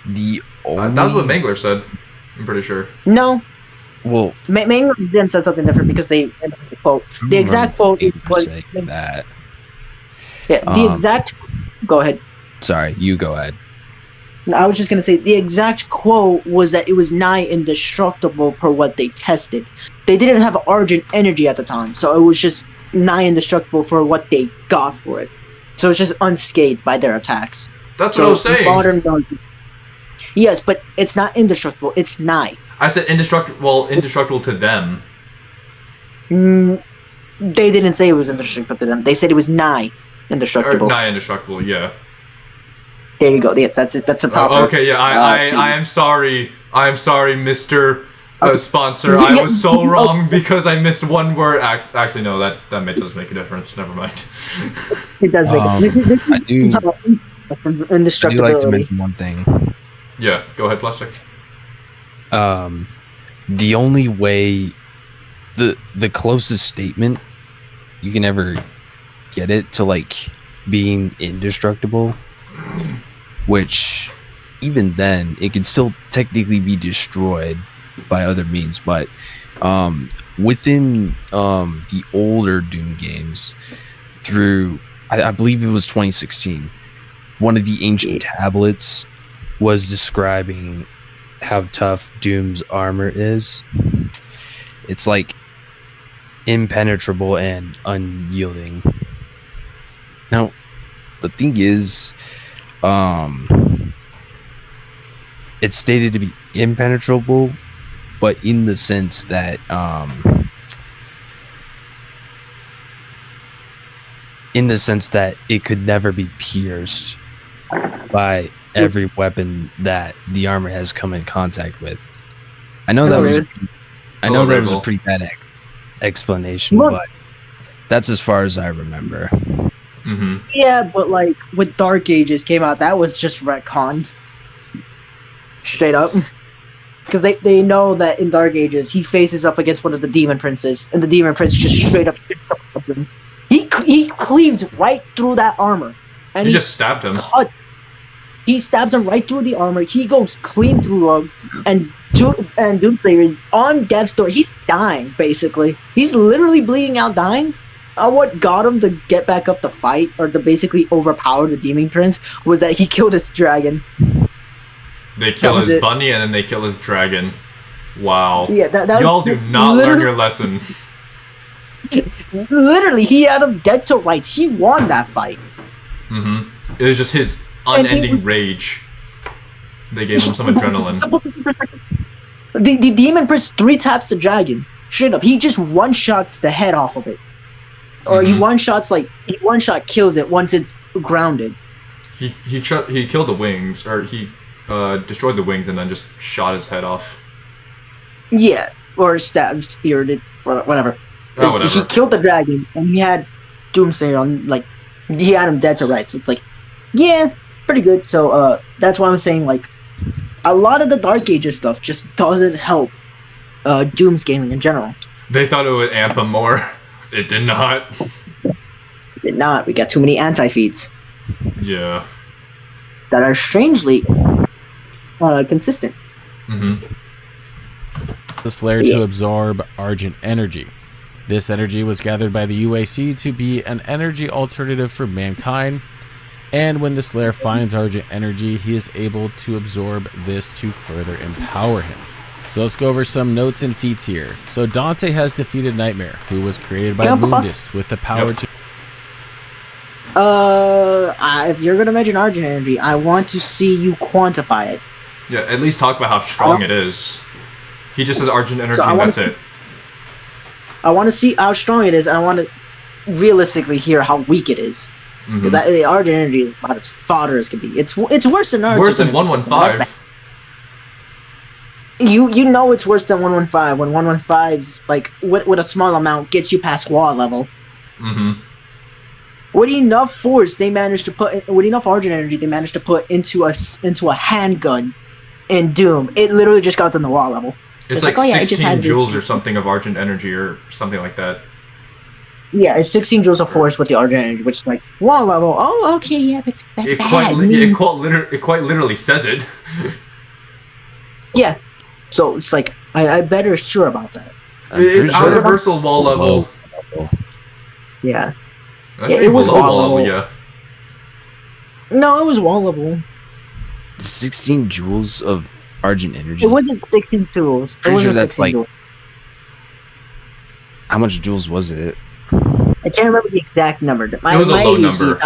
The only... That was what Mangler said. I'm pretty sure. No. Well, Mangler then said something different because they quote. The exact quote was that. Yeah, the exact. Go ahead. Sorry, you go ahead. No, I was just gonna say the exact quote was that it was nigh indestructible for what they tested. They didn't have Argent energy at the time, so it was just nigh indestructible for what they got for it. So it's just unscathed by their attacks. That's what I was saying. Modern yes, but it's not indestructible. It's nigh. I said indestructible. Well, indestructible to them. They didn't say it was indestructible to them. They said it was nigh indestructible. Or nigh indestructible. Yeah. There you go. Yes, that's it. That's a proper. Okay. Yeah. I am sorry. I'm sorry, Mr. Sponsor. I was so wrong because I missed one word. Actually, no. That does make a difference. Never mind. It does make a difference. I do like to mention one thing. Yeah. Go ahead, Plastic. The only way, the closest statement you can ever get it to being indestructible, which even then it can still technically be destroyed by other means, but within the older Doom games, through I believe it was 2016, one of the ancient tablets was describing how tough Doom's armor is. It's impenetrable and unyielding. Now, the thing is, it's stated to be impenetrable, but in the sense that in the sense that it could never be pierced by every weapon that the armor has come in contact with. I know that was a pretty bad explanation, but that's as far as I remember. Mm-hmm. Yeah, but like when Dark Ages came out, that was just retconned. Straight up. Because they know that in Dark Ages, he faces up against one of the Demon Princes, and the Demon Prince just straight up him. He cleaved right through that armor. And he just stabbed him. He stabbed him right through the armor. He goes clean through him, and Doomslayer is on death's door. He's dying, basically. He's literally bleeding out, dying. What got him to get back up to fight, or to basically overpower the Demon Prince, was that he killed his dragon. They kill his bunny, and then they kill his dragon. Wow. Yeah, that y'all do not learn your lesson. Literally, he had him dead to rights. He won that fight. Mm-hmm. It was just his unending rage. They gave him some adrenaline. The Demon Prince 3 taps the dragon. Straight up. He just one-shots the head off of it. Or he one-shot kills it once it's grounded. He killed the wings, or he destroyed the wings and then just shot his head off. Yeah, or stabbed, speared it, or whatever. Oh, whatever. He killed the dragon, and he had Doomslayer on, like, he had him dead to rights. So it's like, yeah, pretty good. So that's why I'm saying, like, a lot of the Dark Ages stuff just doesn't help Doom scaling in general. They thought it would amp him more. It did not. It did not. We got too many anti-feats. Yeah. That are strangely consistent. Mm-hmm. The Slayer to absorb Argent energy. This energy was gathered by the UAC to be an energy alternative for mankind, and when the Slayer finds Argent energy, he is able to absorb this to further empower him. So let's go over some notes and feats here. So Dante has defeated Nightmare, who was created by Mundus with the power to... if you're gonna mention Argent energy, I want to see you quantify it. Yeah, at least talk about how strong it is. He just has Argent energy, and that's it. I want to see how strong it is, and I want to realistically hear how weak it is. Because the Argent energy is about as fodder as can be. It's worse than Argent. Worse than 115. You know it's worse than 115 when 115's like with a small amount gets you past wall level. Mm-hmm. With enough force they managed to put with enough Argent energy they managed to put into a handgun in Doom. It literally just got to the wall level. It's like 16 joules or something of Argent energy or something like that. Yeah, it's 16 joules of force with the Argent energy, which is like wall level. Oh, okay, yeah, that's bad. It quite literally says it. Yeah. So it's like I better sure about that. It's universal wall level. Yeah. It was wall level, yeah. No, it was wall level. 16 joules of Argent energy. It wasn't 16 joules. Pretty sure that's like... How much joules was it? I can't remember the exact number. It was a low number.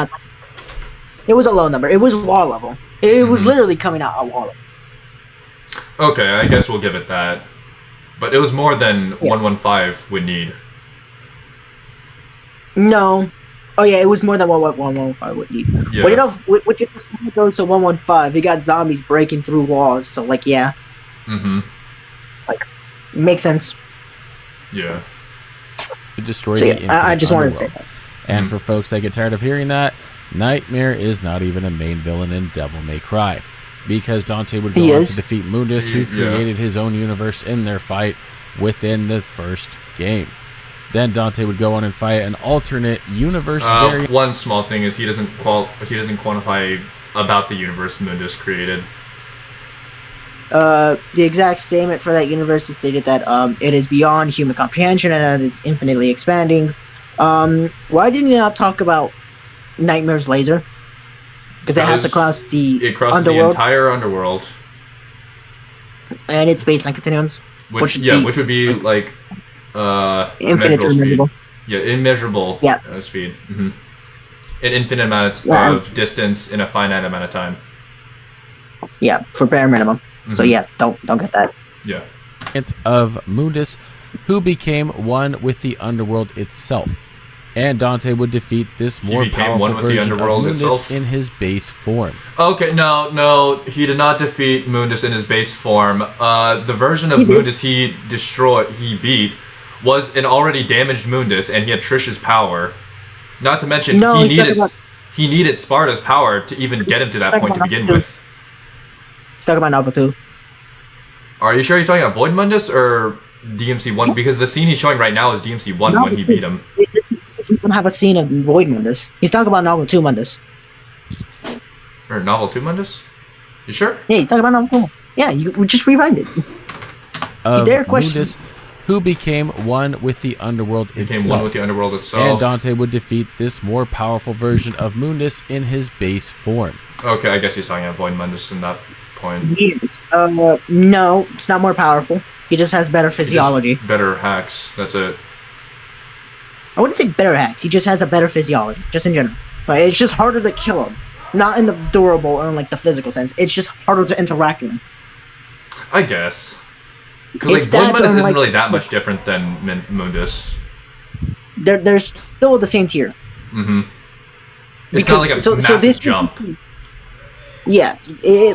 It was a low number. It was wall level. It was literally coming out at wall level. Okay, I guess we'll give it that. But it was more than 115 would need. No. Oh yeah, it was more than what 115 would need. Yeah. But you know, with it goes to 115, you got zombies breaking through walls, so like yeah. Mm-hmm. Like, makes sense. Yeah. To destroy the infinite I just wanted to say underworld. that. And for folks that get tired of hearing that, Nightmare is not even a main villain in Devil May Cry. Because Dante would go on to defeat Mundus, who created his own universe in their fight within the first game. Then Dante would go on and fight an alternate universe variant. One small thing is he doesn't quantify about the universe Mundus created. The exact statement for that universe is stated that it is beyond human comprehension and it's infinitely expanding. Why didn't you not talk about Nightmare's laser? Because it has to cross the crosses the entire underworld. And it's space-time continuums. Which would be like infinite immeasurable. Yeah, immeasurable speed. Mm-hmm. An infinite amount of distance in a finite amount of time. Yeah, for bare minimum. Mm-hmm. So yeah, don't get that. Yeah. Of Mundus, who became one with the underworld itself. And Dante would defeat this more became powerful one with the version of underworld Mundus itself? in his base form. Okay, no, he did not defeat Mundus in his base form. The version of Mundus he beat, was an already damaged Mundus, and he had Trish's power. Not to mention, he needed Sparta's power to even get him to that point to begin with. He's talking about Nova 2. Are you sure he's talking about Void Mundus or DMC 1? Because the scene he's showing right now is DMC 1 when he beat him. He's gonna have a scene of Void Mundus. He's talking about Novel 2 Mundus. Or Novel 2 Mundus? You sure? Yeah, he's talking about Novel 2. Yeah, you just rewind it. Their question. Mundus, who became one with the underworld itself. And Dante would defeat this more powerful version of Mundus in his base form. Okay, I guess he's talking about Void Mundus in that point. Yes. No, it's not more powerful. He just has better physiology. Better hacks, that's it. I wouldn't say better hacks. He just has a better physiology, just in general. But it's just harder to kill him. Not in the durable or in like the physical sense. It's just harder to interact with him. I guess. Because like, Void Mundus isn't really that much different than Mundus. They're still the same tier. Mm-hmm. It's not like a massive jump. Yeah,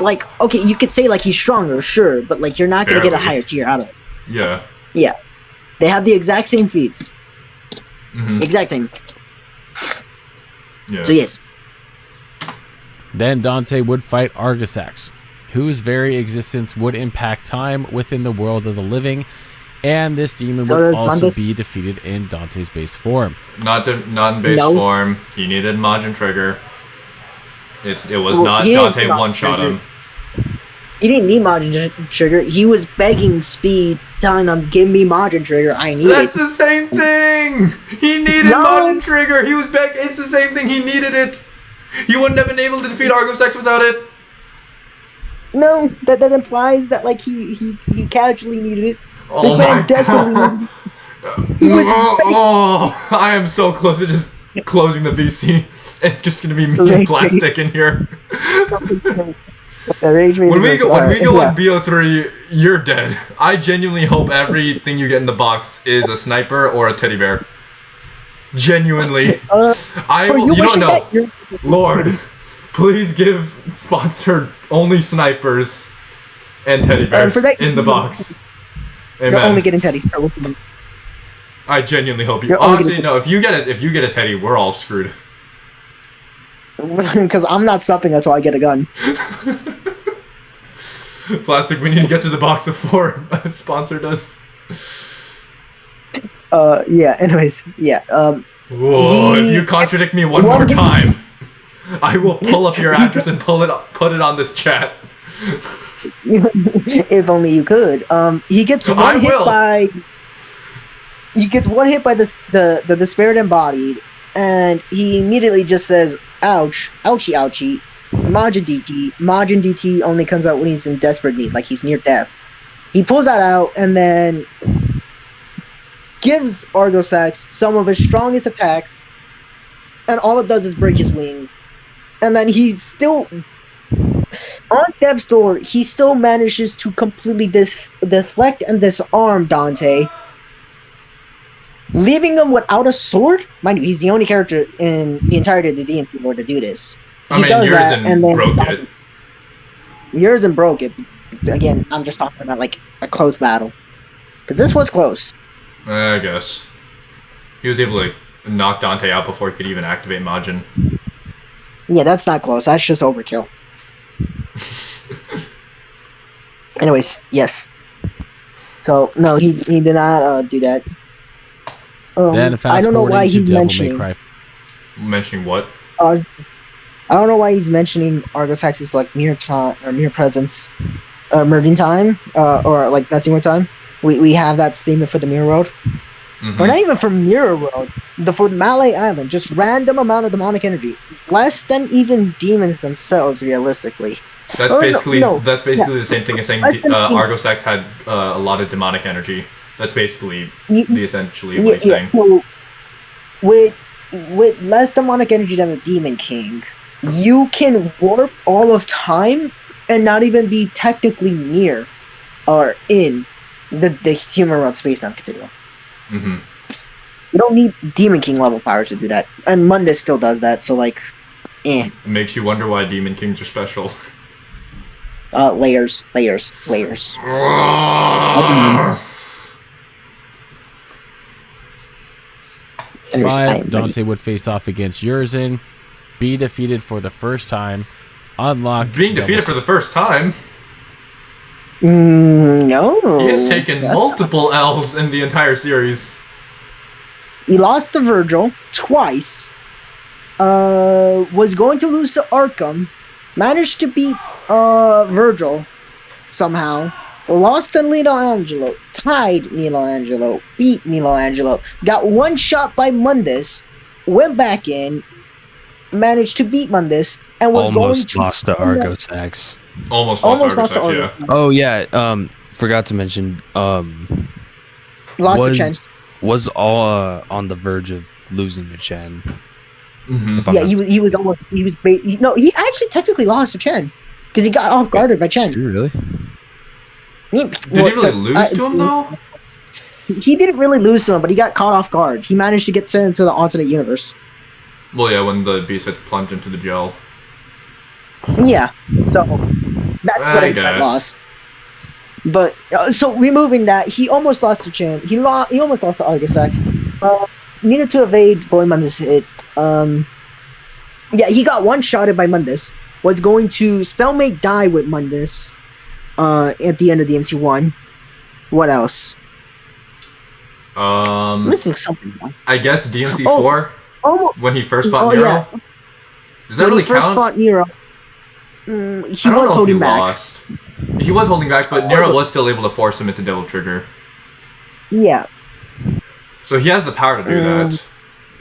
like, okay, you could say like he's stronger, sure, but like you're not gonna get a higher tier out of it. Yeah. Yeah. They have the exact same feats. Mm-hmm. Exact same. Yeah. So yes. Then Dante would fight Argosax, whose very existence would impact time within the world of the living, and this demon would also be defeated in Dante's base form. Not in base form. He needed Majin Trigger. It was not Dante one-shot him. He didn't need Majin Trigger. He was begging Speed, telling him, "Give me Majin Trigger. I need it." That's the same thing. He needed Majin Trigger. He was begging. It's the same thing. He needed it. He wouldn't have been able to defeat Argosax without it. No, that implies that like he casually needed it. Oh this man desperately needed it. I am so close to just closing the VC. It's just gonna be me and Plastic in here. When we go on BO3, you're dead. I genuinely hope everything you get in the box is a sniper or a teddy bear. Genuinely. I will, you don't know. Lord, please give sponsored only snipers and teddy bears in the box. Amen. You're only getting teddies. I genuinely hope you. Honestly, no. If you get a teddy, we're all screwed. Because I'm not stopping until I get a gun. Plastic, we need to get to the box before sponsored us. Yeah. Anyways, yeah. Whoa! If you contradict me one more time, I will pull up your address and put it on this chat. If only you could. He gets one hit by. He gets one hit by the spirit embodied, and he immediately just says, "Ouch, ouchie, ouchie." Majin DT. Majin DT only comes out when he's in desperate need, like he's near death. He pulls that out and then gives Argosax some of his strongest attacks, and all it does is break his wings. And then he's still on Death's Door. He still manages to completely deflect and disarm Dante, leaving him without a sword. Mind you, he's the only character in the entirety of the DMC lore to do this. Broke it. Yours broke it. Again, I'm just talking about like a close battle, because this was close. I guess he was able to knock Dante out before he could even activate Majin. Yeah, that's not close. That's just overkill. Anyways, yes. So no, he did not do that. Then I don't know why he's mentioning. Mentioning what? I don't know why he's mentioning Argosax's like mere time or mere presence, merging time, or like messing with time. We have that statement for the Mirror World, or not even for Mirror World. For Malay Island, just random amount of demonic energy, less than even demons themselves, realistically. That's basically the same thing as saying Argosax had a lot of demonic energy. That's basically essentially what he's saying. So with less demonic energy than the Demon King, you can warp all of time and not even be technically near or in the human world space-time continuum. You don't need Demon King level powers to do that, and Mundus still does that. So like, It makes you wonder why Demon Kings are special. layers. Five, Dante would face off against Urizen, be defeated for the first time, unlock. Being defeated for the first time? No. He has taken multiple L's in the entire series. He lost to Vergil twice. Was going to lose to Arkham. Managed to beat Vergil somehow. Lost to Michelangelo. Tied Michelangelo. Beat Michelangelo. Got one shot by Mundus. Went back in. Managed to beat Mundus. And was almost going lost to Argosax. Almost lost to Argosax, yeah. Oh yeah. Forgot to mention. Lost to Chen. Was all on the verge of losing to Chen. Mm-hmm. Yeah, he actually technically lost to Chen because he got off guarded by Chen. Did you really? Did he really lose to him though? He didn't really lose to him, but he got caught off guard. He managed to get sent into the alternate universe. Well, yeah, when the beast had plunged into the gel. Yeah, so that's what he lost. But so removing that, he almost lost to Chen. He almost lost to Argosax. Needed to evade Boy Mundus hit. Yeah, he got one-shotted by Mundus. Was going to stalemate die with Mundus at the end of the MC1. What else? I'm missing something. I guess DMC4 when he first fought Nero. Yeah. Does that really count? First fought Nero. He was holding back. Lost. He was holding back, but Nero was still able to force him into Devil Trigger. Yeah. So he has the power to do that.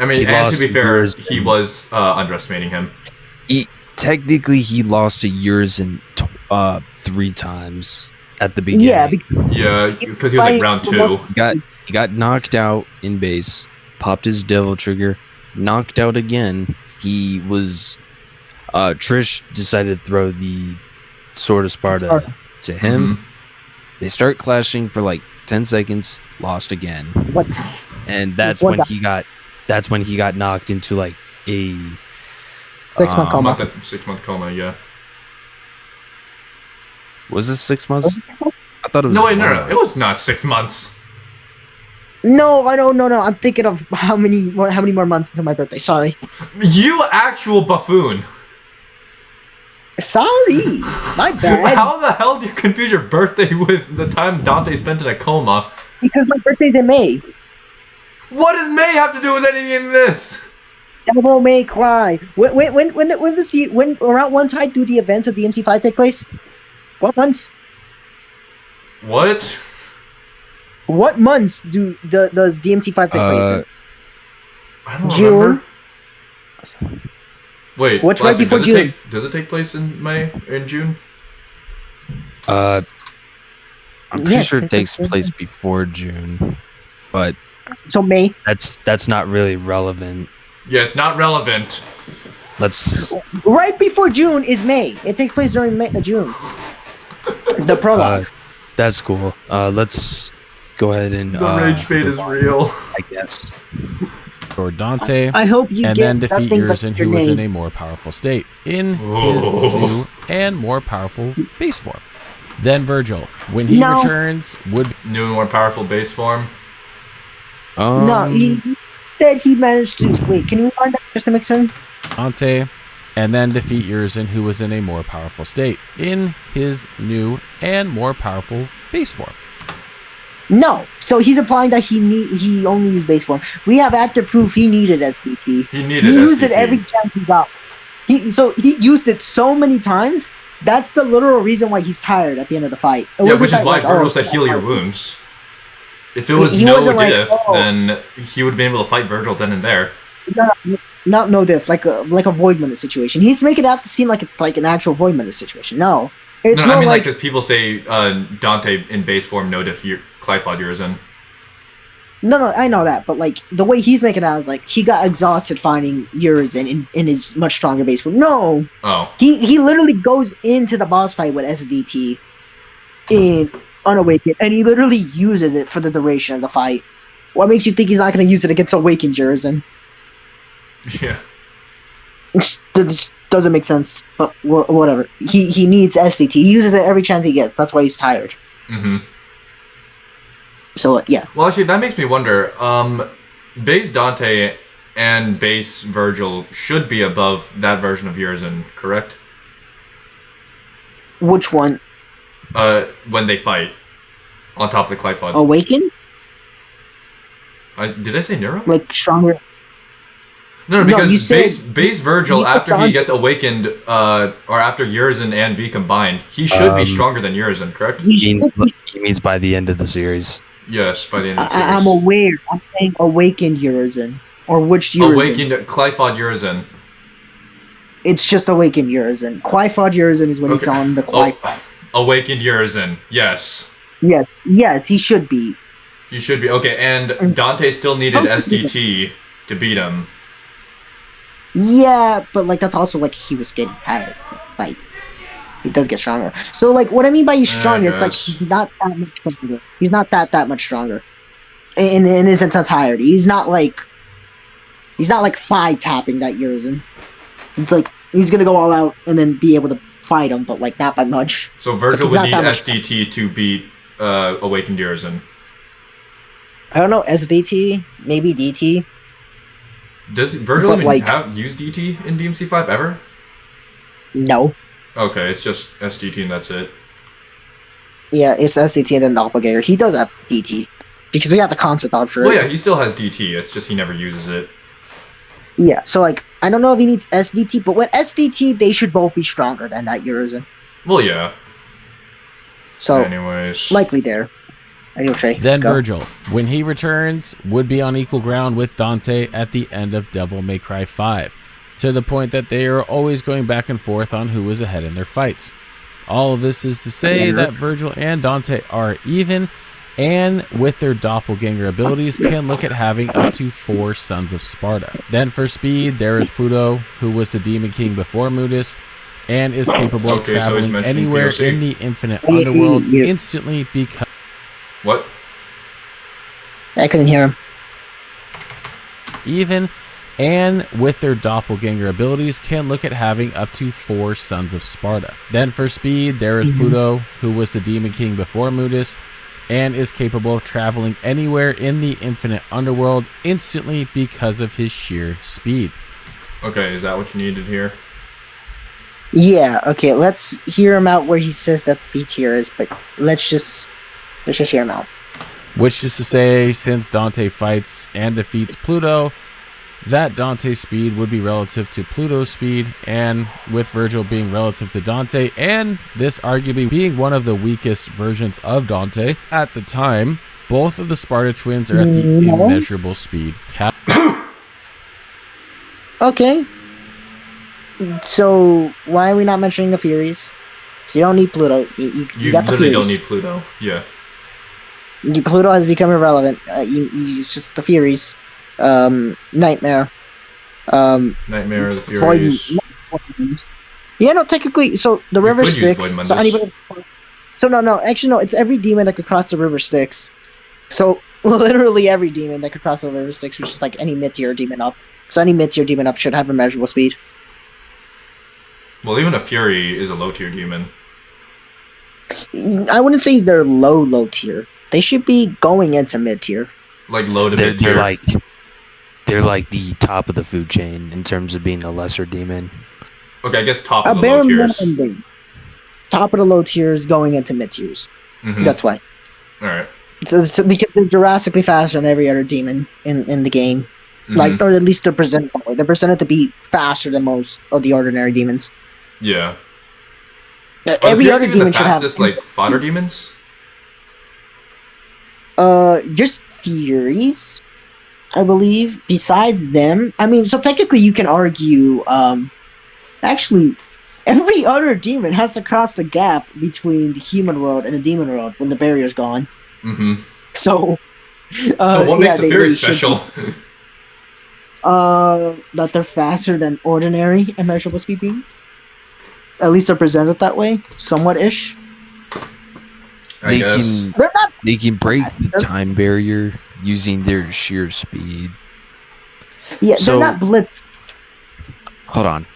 I mean, and to be fair, he was underestimating him. Technically, he lost to Urizen 3 times at the beginning. Yeah, because he was like round 2. He got knocked out in base, popped his Devil Trigger, knocked out again. He was... Trish decided to throw the Sword of Sparta to him. Mm-hmm. They start clashing for like 10 seconds, lost again. What? And that's when he got knocked into like a 6-month coma. 6-month coma, yeah. Was this 6 months? I thought it was. No, it was not 6 months. No, I don't know. I'm thinking of how many more months until my birthday. Sorry. You actual buffoon. Sorry, my bad. How the hell do you confuse your birthday with the time Dante spent in a coma? Because my birthday's in May. What does May have to do with anything in this? Devil May Cry. When around one time do the events of the MC5 take place? What months? What? What months does DMC5 take place in? I don't June. Remember. Wait, what's right before June? Does it take place in June? I'm pretty sure it takes place before June, but so May. That's not really relevant. Yeah, it's not relevant. Let's. Right before June is May. It takes place during June. The prologue. That's cool. Let's go ahead and. The rage bait is real. I guess. For Dante, I hope you and get then defeat Urizen, who was in a more powerful state, in his new and more powerful base form. Then Vergil, when he returns, would new and more powerful base form. No, he said he managed to. Wait, can you find that just to make sense? Dante, and then defeat Urizen, who was in a more powerful state, in his new and more powerful base form. No, so he's implying that he only used base form. We have active proof he needed SPT. He used it every chance he got. He used it so many times. That's the literal reason why he's tired at the end of the fight. Yeah, which is why Vergil said heal your wounds. If it was no diff, then he would have been able to fight Vergil then and there. Not no diff, like a Void Menace situation. He's making it out to seem like it's like an actual Void Menace situation. No. I mean like because people say Dante in base form no diff Clyfod Urizen. No, I know that, but like the way he's making it out is like he got exhausted finding Urizen in his much stronger base form. No. Oh. He literally goes into the boss fight with SDT in Unawakened, and he literally uses it for the duration of the fight. What makes you think he's not going to use it against Awakened Urizen? Yeah. That doesn't make sense, but whatever. He needs SDT. He uses it every chance he gets. That's why he's tired. Mm-hmm. So, yeah. Well, actually, that makes me wonder. Base Dante and base Vergil should be above that version of Urizen, correct? Which one? When they fight. On top of the Clifod. Awaken? Did I say Neuro? Like, stronger? No, because you said, base Vergil, after he gets awakened, or after Urizen and V combined, he should be stronger than Urizen, correct? He means by the end of the series. Yes, by the end of the series. I'm aware. I'm saying Awakened Urizen. Or which Urizen? Awakened Clifod Urizen. It's just Awakened Urizen. Clifod Urizen is when he's on the Clifod. Awakened Urizen, yes. Yes, he should be. He should be. Okay, and Dante still needed SDT to beat him. Yeah, but like that's also like he was getting tired. Like he does get stronger. So like what I mean by he's stronger, it's like he's not that much stronger. He's not that much stronger. In his entirety. He's not like 5 tapping that Urizen. It's like he's gonna go all out and then be able to fight him, but like not by much. So Vergil would need SDT to beat Awakened Urizen. I don't know, SDT, maybe DT. Does Vergil even use DT in DMC5 ever? No. Okay, it's just SDT and that's it. Yeah, it's SDT and then Doppelganger. He does have DT. Because we got the concept out for it. Well, yeah, he still has DT. It's just he never uses it. Yeah, so like, I don't know if he needs SDT, but with SDT, they should both be stronger than that Urizen. Well, yeah. So, anyways. Likely there. Anyway, then Vergil, when he returns, would be on equal ground with Dante at the end of Devil May Cry 5, to the point that they are always going back and forth on who is ahead in their fights. All of this is to say that Vergil and Dante are even, and with their doppelganger abilities can look at having up to 4 Sons of Sparta. Then for speed, there is Pluto, who was the Demon King before Mudis, and is capable of traveling anywhere in the infinite underworld instantly because... What? I couldn't hear him. Even, and with their doppelganger abilities can look at having up to 4 Sons of Sparta. Then for speed, there is Pluto, who was the Demon King before Mudis, and is capable of traveling anywhere in the infinite underworld instantly because of his sheer speed. Okay, is that what you needed here? Yeah, okay, let's hear him out where he says that speed tier is, but let's just hear him out. Which is to say, since Dante fights and defeats Pluto, that Dante's speed would be relative to Pluto's speed, and with Vergil being relative to Dante, and this arguably being one of the weakest versions of Dante at the time, both of the Sparta twins are at the immeasurable speed cap. Okay. So, why are we not mentioning the Furies? Because you don't need Pluto. You got the Furies. You literally don't need Pluto, yeah. Pluto has become irrelevant. It's just the Furies. Nightmare. Nightmare, the Furies. Yeah, no, technically, so the river Styx. So anybody. So no, actually no, it's every demon that could cross the river Styx. So literally every demon that could cross the river Styx, which is like any mid-tier demon up. So any mid-tier demon up should have immeasurable speed. Well, even a Fury is a low-tier demon. I wouldn't say they're low tier. They should be going into mid-tier. Like low to mid-tier. They're like the top of the food chain in terms of being a lesser demon. Okay, I guess top of the low tiers. Top of the low tiers going into mid-tiers. Mm-hmm. That's why. Alright. So because they're drastically faster than every other demon in the game. Mm-hmm. Like, or at least they're presented that way. They're presented to be faster than most of the ordinary demons. Yeah. Every other demon should have... Just like fodder demons? Just Furies, I believe. Besides them, I mean, so technically you can argue, actually, every other demon has to cross the gap between the human world and the demon world when the barrier's gone. Mm-hmm. So what makes the Fury special? That they're faster than ordinary immeasurable speed beings. At least they're presented that way, somewhat-ish. They can break the time barrier using their sheer speed. Yeah, So- they're not blip. Hold on.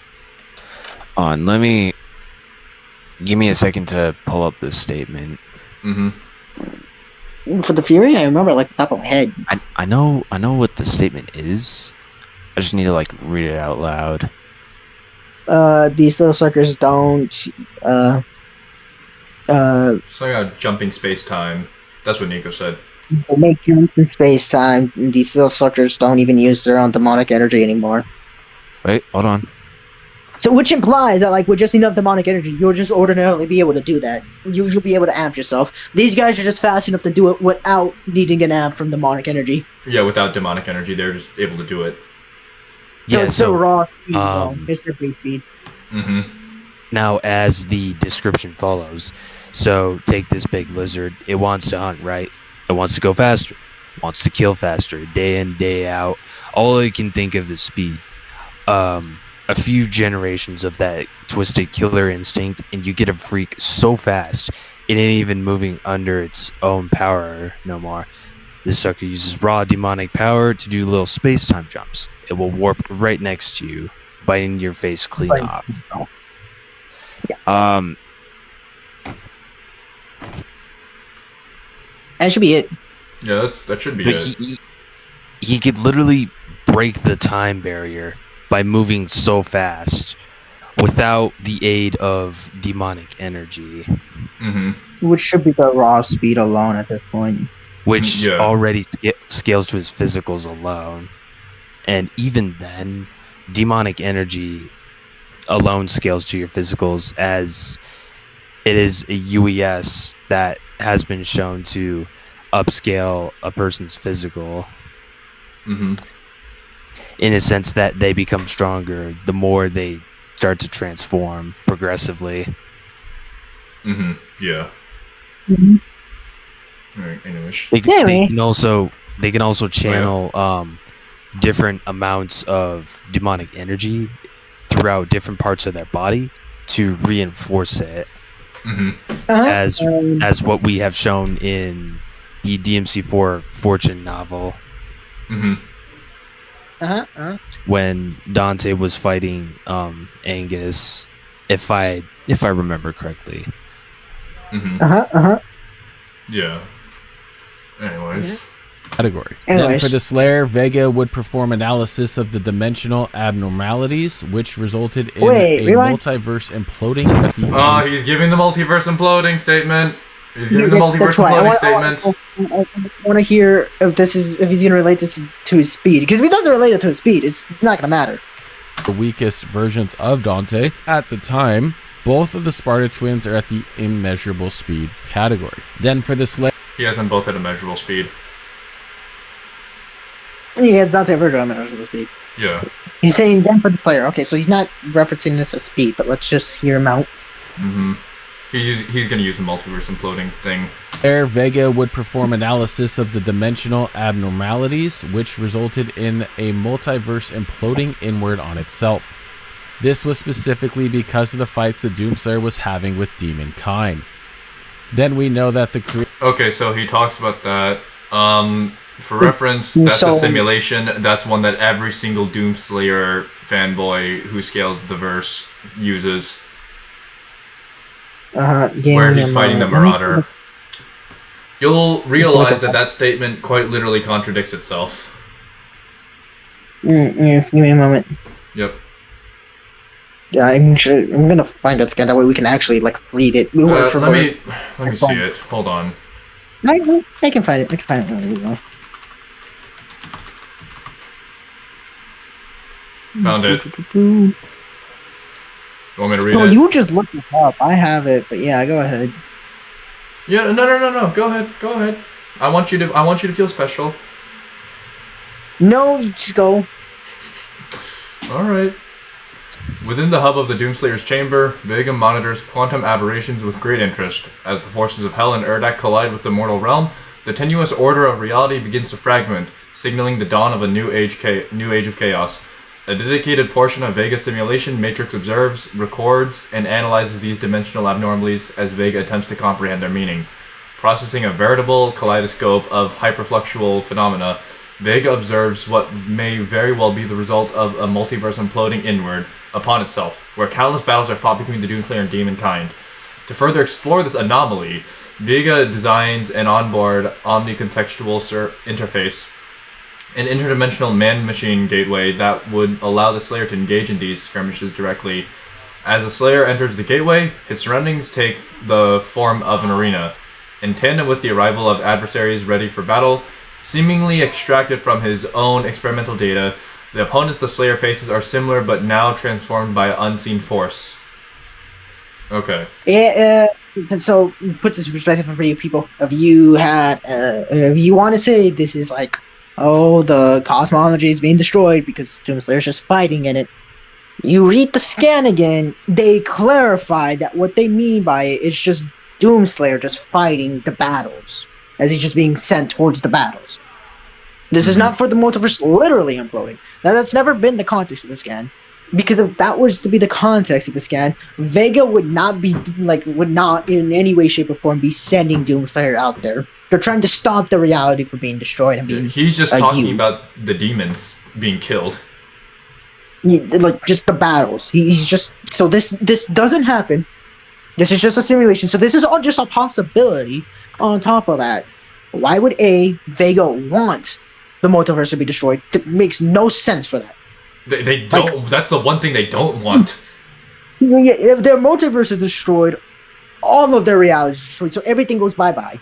Give me a second to pull up this statement. For the Fury, I remember like the top of my head. I know what the statement is. I just need to like read it out loud. These little suckers don't. It's like a jumping space-time. That's what Nico said. They make jumps in space time. These little suckers don't even use their own demonic energy anymore. Wait, hold on. So, which implies that, like, with just enough demonic energy, you'll just ordinarily be able to do that. You'll be able to amp yourself. These guys are just fast enough to do it without needing an amp from demonic energy. Yeah, without demonic energy, they're just able to do it. So it's still raw speed, though. um, It's their base speed. Now, as the description follows, so take this big lizard. It wants to hunt, right? It wants to go faster. Wants to kill faster, day in, day out. All it can think of is speed. A few generations of that twisted killer instinct, and you get a freak so fast, it ain't even moving under its own power no more. This sucker uses raw demonic power to do little space-time jumps. It will warp right next to you, biting your face clean off. That should be it. Yeah, that should be But it. he could literally break the time barrier by moving so fast without the aid of demonic energy, Which should be the raw speed alone at this point. which Yeah. already scales to his physicals alone. And even then, demonic energy alone scales to your physicals, as it is a UES that has been shown to upscale a person's physical. In a sense that they become stronger the more they start to transform progressively. Yeah. Alright, anyways. They Anyway. can also channel different amounts of demonic energy throughout different parts of their body to reinforce it, as what we have shown in the DMC4 Fortune novel. When Dante was fighting Angus, if I remember correctly. Yeah. Anyways. Category. Anyways. Then for the Slayer, Vega would perform analysis of the dimensional abnormalities, which resulted in a rewind. multiverse imploding at the Oh, he's giving the multiverse imploding statement. He's giving the multiverse That's right. imploding statement. I want to hear if he's gonna relate this to his speed. Because if he doesn't relate it to his speed, it's not gonna matter. the weakest versions of Dante. At the time, both of the Sparta twins are at the immeasurable speed category. Then for the Slayer, He has them both at a measurable speed. Yeah, it's Dante Vergil on measurable speed. Yeah. He's saying then for the Slayer. Okay, so he's not referencing this as speed, but let's just hear him out. He's gonna use the multiverse imploding thing. Vega would perform analysis of the dimensional abnormalities, which resulted in a multiverse imploding inward on itself. This was specifically because of the fights the Doomslayer was having with demonkind. Then we know that the Okay, so he talks about that. For reference, that's a simulation. That's one that every single Doomslayer fanboy who scales the verse uses. Where he's fighting the Marauder. You'll realize that statement quite literally contradicts itself. Give me a moment. Yep. Yeah, I'm gonna find that scan. That way we can actually read it. Let me see it. Hold on. I can find it. I can find it. There we go. Found it. You want me to read No, it? you just look it up. I have it, but yeah, go ahead. Yeah, no. Go ahead. I want you to feel special. No, you just go. All right. Within the hub of the Doomslayer's chamber, Vega monitors quantum aberrations with great interest. As the forces of Hell and Urdak collide with the mortal realm, the tenuous order of reality begins to fragment, signaling the dawn of a new age of chaos. A dedicated portion of Vega's simulation Matrix observes, records, and analyzes these dimensional abnormalities as Vega attempts to comprehend their meaning. Processing a veritable kaleidoscope of hyperfluctual phenomena, Vega observes what may very well be the result of a multiverse imploding inward upon itself, where countless battles are fought between the Doomslayer and Demonkind. To further explore this anomaly, Vega designs an onboard omni-contextual interface, an interdimensional man-machine gateway that would allow the Slayer to engage in these skirmishes directly. As the Slayer enters the gateway, his surroundings take the form of an arena. In tandem with the arrival of adversaries ready for battle, seemingly extracted from his own experimental data, the opponents the Slayer faces are similar but now transformed by unseen force. Okay. Yeah, and so put this in perspective for you people. If you want to say this is like, oh, the cosmology is being destroyed because Doomslayer's just fighting in it. You read the scan again, they clarify that what they mean by it is just Doomslayer just fighting the battles, as he's just being sent towards the battles. This is not for the multiverse literally imploding. Now, that's never been the context of the scan. Because if that was to be the context of the scan, Vega would not in any way, shape, or form be sending Doomslayer out there. They're trying to stop the reality from being destroyed and being. He's just talking about the demons being killed. Like just the battles. He's just so this doesn't happen. This is just a simulation. So this is all just a possibility. On top of that, why would Vega want the multiverse to be destroyed? It makes no sense for that. They don't. Like, that's the one thing they don't want. If their multiverse is destroyed, all of their reality is destroyed. So everything goes bye-bye.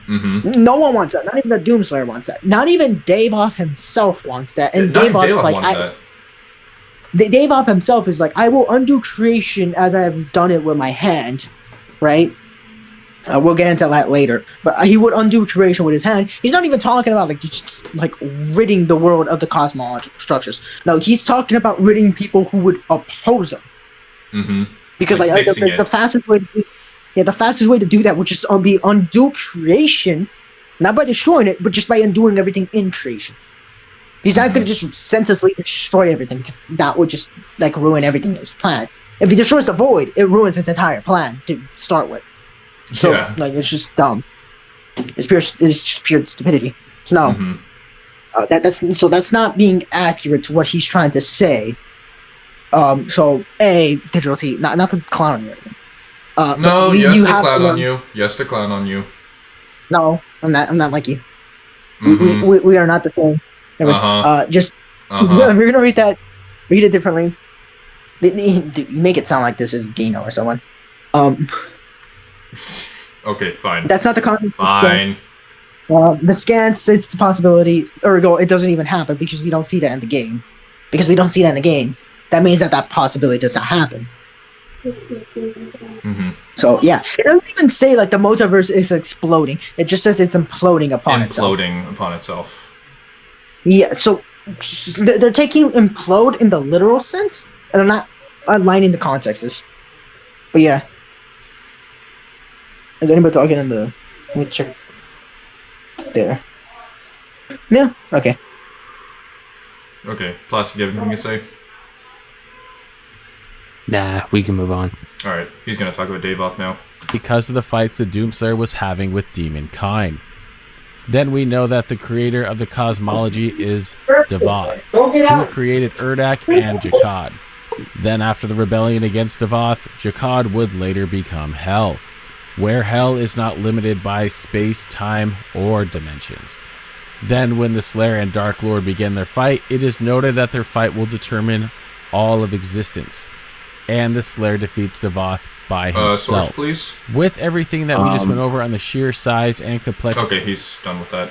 Mm-hmm. No one wants that. Not even the Doomslayer wants that. Not even Davoth himself wants that. And Davoth's like, Davoth himself is like, I will undo creation as I have done it with my hand, right? We'll get into that later. But he would undo creation with his hand. He's not even talking about just ridding the world of the cosmological structures. No, he's talking about ridding people who would oppose him. Mm-hmm. Because the fastest way to do that would just be undo creation, not by destroying it, but just by undoing everything in creation. He's not going to just senselessly destroy everything, because that would just ruin everything in his plan. If he destroys the void, it ruins its entire plan to start with. So it's just dumb. It's just pure stupidity. So no, that's not being accurate to what he's trying to say. So Digital T, not to clown on you. No, yes to clown on you. Yes to clown on you. No, I'm not like you. Mm-hmm. We are not the same. We're gonna read that. Read it differently. You make it sound like this is Dino or someone. Okay, fine. That's not the concept. Fine. The scan states the possibility, ergo, it doesn't even happen because we don't see that in the game. Because we don't see that in the game, that means that possibility does not happen. Mm-hmm. So yeah, it doesn't even say the multiverse is exploding. It just says it's imploding upon itself. Yeah, so they're taking implode in the literal sense, and they're not aligning the contexts. But yeah. Is anybody talking in the... Let me check. There. Yeah, okay. Okay, Plastic, do you have anything to say? Nah, we can move on. Alright, he's gonna talk about Davoth now. Because of the fights the Doomslayer was having with Demonkind. Then we know that the creator of the cosmology is Davoth, who created Urdak and Jakad. Then after the rebellion against Davoth, Jakad would later become Hell, where Hell is not limited by space, time, or dimensions. Then when the Slayer and Dark Lord begin their fight, it is noted that their fight will determine all of existence, and the Slayer defeats Davoth by himself. Source, please? With everything that we just went over on the sheer size and complexity. Okay, he's done with that.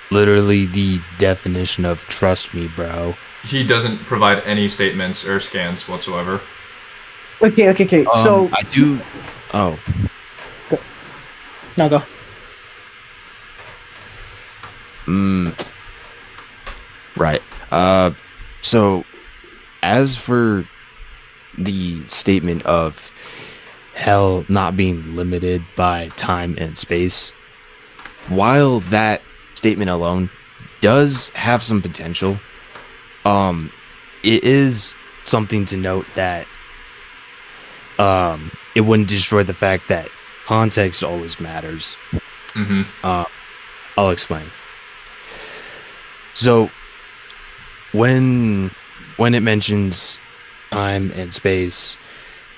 Literally the definition of trust me, bro. He doesn't provide any statements or scans whatsoever. Okay. So I do. Oh. Now go. Right. So, as for the statement of Hell not being limited by time and space, while that statement alone does have some potential, it is something to note that it wouldn't destroy the fact that context always matters. Mm-hmm. I'll explain. So, when it mentions time and space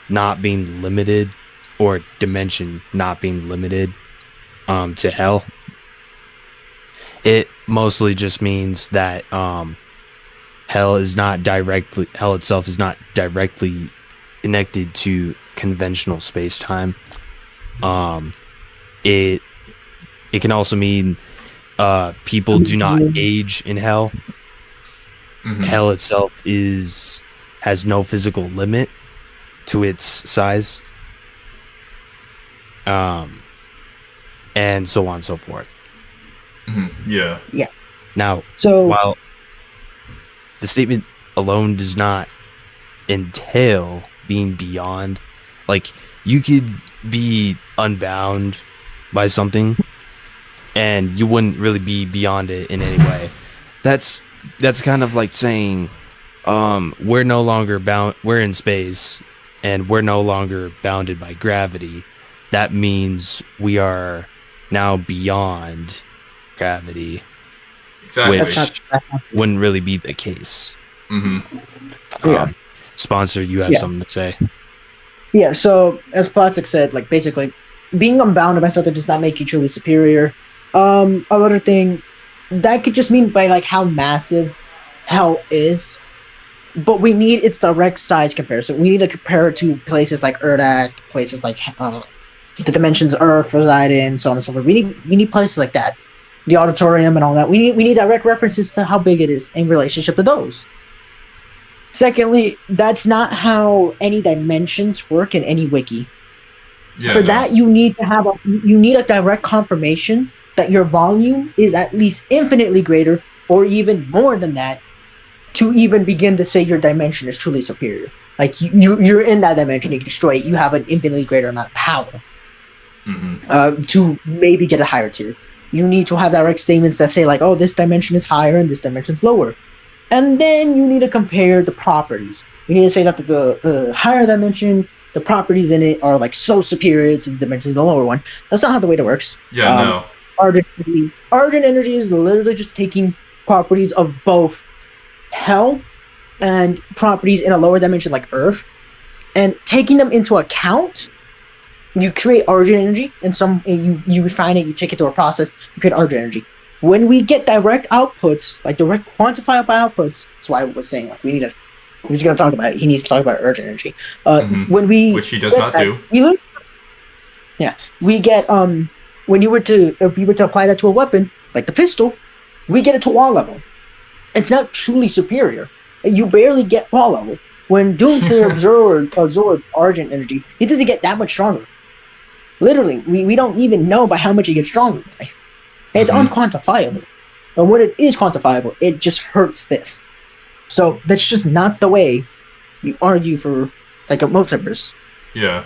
not being limited, or dimension not being limited to hell, it mostly just means that hell itself is not directly connected to conventional space-time. It can also mean people do not age in hell. Mm-hmm. Hell itself has no physical limit to its size. And so on and so forth. Mm-hmm. Yeah. Now, So while the statement alone does not entail being beyond, like, you could be unbound by something and you wouldn't really be beyond it in any way. That's kind of like saying we're no longer bound, we're in space and we're no longer bounded by gravity. That means we are now beyond gravity, Exactly. which wouldn't really be the case. Mm-hmm. Yeah. Sponsor, you have something to say? Yeah, so as Plastic said, like basically, being unbounded by something does not make you truly superior. Another thing, that could just mean by like how massive hell is, but we need its direct size comparison. We need to compare it to places like Urdak, places like the dimensions Earth reside in, so on and so forth. We need places like that, the auditorium and all that. We need direct references to how big it is in relationship to those. Secondly, that's not how any dimensions work in any wiki. Yeah, For that, you need to have a direct confirmation that your volume is at least infinitely greater, or even more than that, to even begin to say your dimension is truly superior. Like you're in that dimension, you can destroy it. You have an infinitely greater amount of power. Mm-hmm. To maybe get a higher tier. You need to have direct statements that say like, oh, this dimension is higher and this dimension is lower. And then you need to compare the properties. You need to say that the higher dimension, the properties in it are like so superior to the dimension of the lower one. That's not how the way it works. Yeah, no. Argent energy is literally just taking properties of both hell and properties in a lower dimension like Earth, and taking them into account. You create Argent energy, and you refine it. You take it through a process. You create Argent energy. When we get direct outputs, like direct quantifiable outputs, that's why I was saying like he's going to talk about it. He needs to talk about Argent energy. Which he does not do. We get if you were to apply that to a weapon like the pistol, we get it to wall level. It's not truly superior. You barely get wall level. When Doomslayer absorbs Argent energy, he doesn't get that much stronger. Literally, we don't even know by how much it gets stronger. It's unquantifiable. And when it is quantifiable, it just hurts this. So that's just not the way you argue for like a multiverse. Yeah.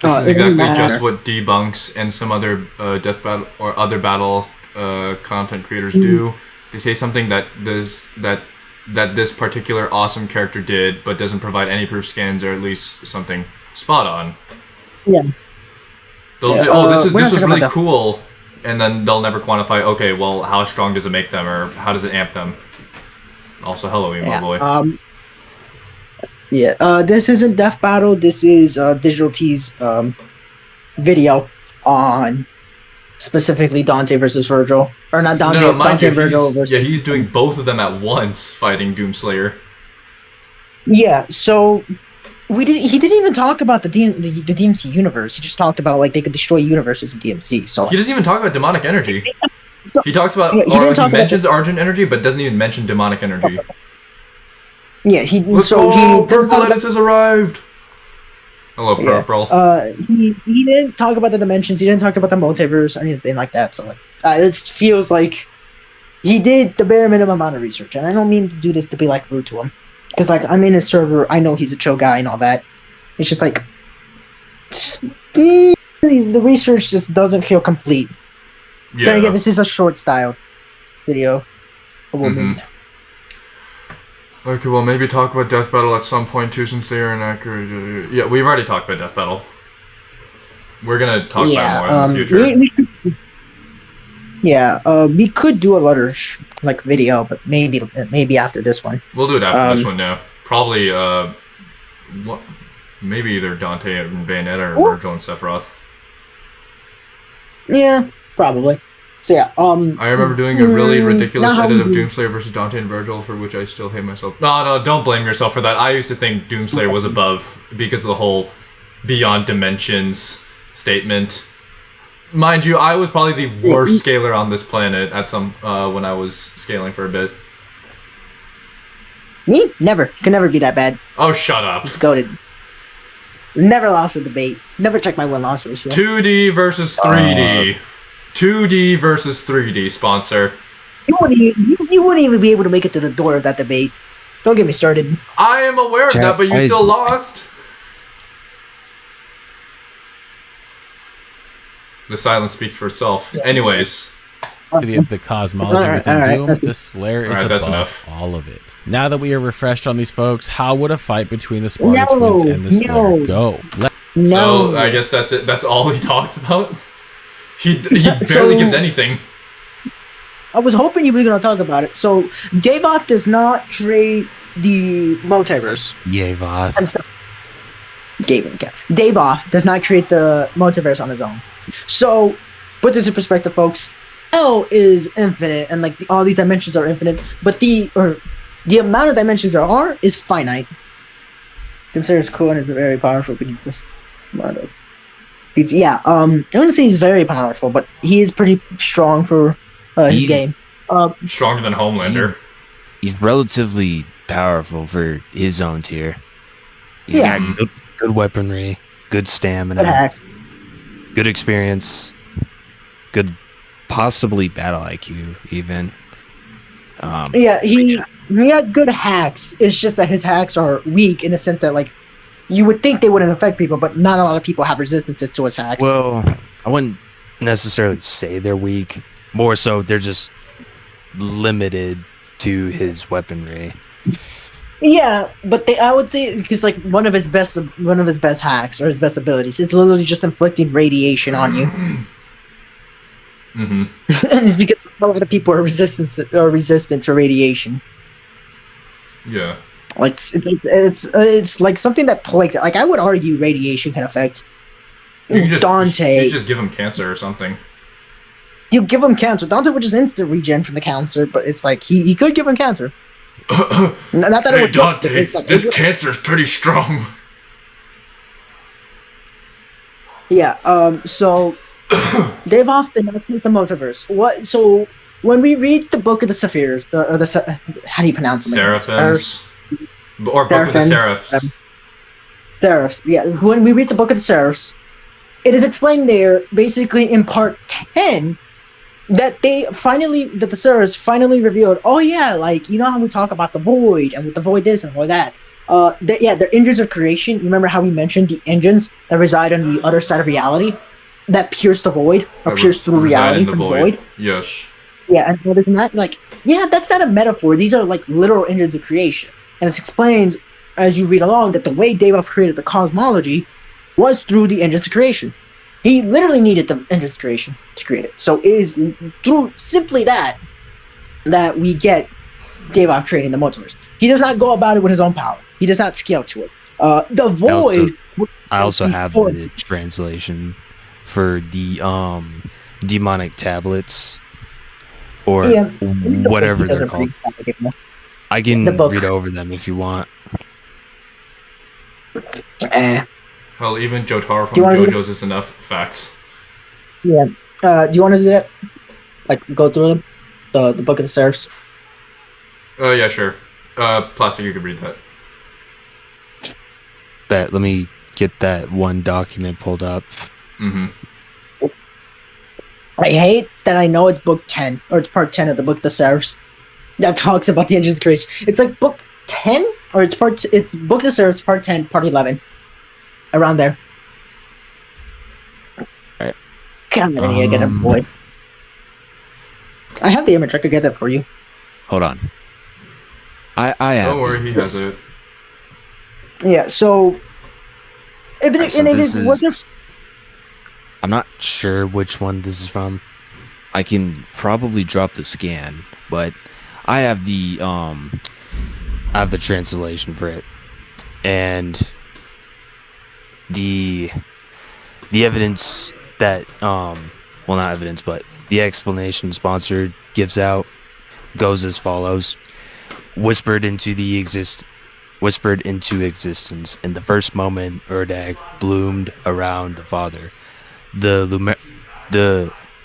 This is exactly just what debunks and some other death battle or other battle content creators do. They say something that this particular awesome character did, but doesn't provide any proof scans or at least something spot on. Yeah. They'll say, oh, this was really cool, and then they'll never quantify, okay, well, how strong does it make them, or how does it amp them? Also, hello, my boy. This isn't Death Battle, this is Digital T's video on specifically Dante versus Vergil. Or not Dante, Dante and Vergil versus... Yeah, he's doing both of them at once, fighting Doomslayer. Yeah, so... He didn't even talk about the DMC universe. He just talked about like they could destroy universes in DMC. So he doesn't even talk about demonic energy. He talks about he mentions Argent energy, but doesn't even mention demonic energy. Yeah, Purple Edits has arrived. Hello, Purple. He didn't talk about the dimensions. He didn't talk about the multiverse or anything like that. So like, it feels like he did the bare minimum amount of research, and I don't mean to do this to be like rude to him. Because, like, I'm in his server, I know he's a chill guy and all that. It's just, like, the research just doesn't feel complete. Yeah. Then again, this is a short-styled video. Okay, well, maybe talk about Death Battle at some point, too, since they are inaccurate. Yeah, we've already talked about Death Battle. We're gonna talk about it more in the future. We could do a letter like video, but maybe after this one. We'll do it after this one now. Probably maybe either Dante and Bayonetta or Virgil and Sephiroth. Yeah, probably. So yeah, I remember doing a really ridiculous edit of Doomslayer versus Dante and Virgil, for which I still hate myself. No, don't blame yourself for that. I used to think Doomslayer was above because of the whole beyond dimensions statement. Mind you, I was probably the worst scaler on this planet at some when I was scaling for a bit. Me? Never. Could never be that bad. Oh, shut up. Just goated. Never lost a debate. Never checked my win-loss ratio. 2D versus 3D. 2D versus 3D, sponsor. You wouldn't even be able to make it to the door of that debate. Don't get me started. I am aware of that, but you still lost. The silence speaks for itself. Yeah. Anyways. Of the cosmology within Doom, the Slayer is above all of it. Now that we are refreshed on these folks, how would a fight between the Sparta twins and the Slayer go? So I guess that's it. That's all he talks about. He barely gives anything. I was hoping you were going to talk about it. So Davoth does not create the multiverse. Davoth does not create the multiverse on his own. So put this in perspective, folks. Hell is infinite, and like all these dimensions are infinite, but the amount of dimensions there are is finite. Doomslayer is cool and is very powerful, but I wouldn't say he's very powerful, but he is pretty strong for his game. Stronger than Homelander. He's relatively powerful for his own tier. He's got good weaponry, good stamina, good experience, good. Possibly battle IQ, even. He had good hacks. It's just that his hacks are weak in the sense that, like, you would think they wouldn't affect people, but not a lot of people have resistances to his hacks. Well, I wouldn't necessarily say they're weak. More so, they're just limited to his weaponry. Yeah, but I would say because like one of his best hacks or his best abilities is literally just inflicting radiation on you. Mm-hmm. And it's because a lot of people are resistant to radiation. Yeah. Like it's like something that plagues it. Like I would argue radiation can affect Dante. You just give him cancer or something. You give him cancer. Dante would just instant regen from the cancer, but it's like he could give him cancer. Not that it would Dante, like, this cancer is pretty strong. Yeah. So. Davoth did not create the multiverse. What? So when we read the Book of the Sephirs, how do you pronounce them? Seraphims, or Book of the Seraphs. Seraphs. Yeah. When we read the Book of the Seraphs, it is explained there, basically in part 10, that the Seraphs finally revealed. Oh yeah, like you know how we talk about the void and with the void this and void that. They're engines of creation. You remember how we mentioned the engines that reside on the other side of reality? That pierce the void, or pierce through reality from the void. Yes. Yeah, and what isn't that like? Yeah, that's not a metaphor. These are like literal engines of creation, and it's explained as you read along that the way Davoth created the cosmology was through the engines of creation. He literally needed the engines of creation to create it. So it is through simply that we get Davoth creating the multiverse. He does not go about it with his own power. He does not scale to it. The void. I also have the translation for the demonic tablets or whatever they're called. I can read over them if you want. Well, even Jotaro from JoJo's is enough facts. Yeah. Do you want to do that? Like go through them? The Book of the Seraphs? Oh yeah, sure. Plastic, you can read that. Let me get that one document pulled up. Mm-hmm. I hate that I know it's book 10, or it's part 10 of the Book of the Seraphs that talks about the engines of creation. It's like book 10, or it's Book of the Seraphs, part 10, part 11. Around there. Right. Come on, I get a boy. I have the image, I could get that for you. Hold on. I have. Don't worry, he has it. Yeah, so... I'm not sure which one this is from. I can probably drop the scan, but I have the translation for it, and the evidence that well, not evidence, but the explanation sponsor gives out goes as follows: whispered into existence in the first moment Urdak bloomed around the Father. The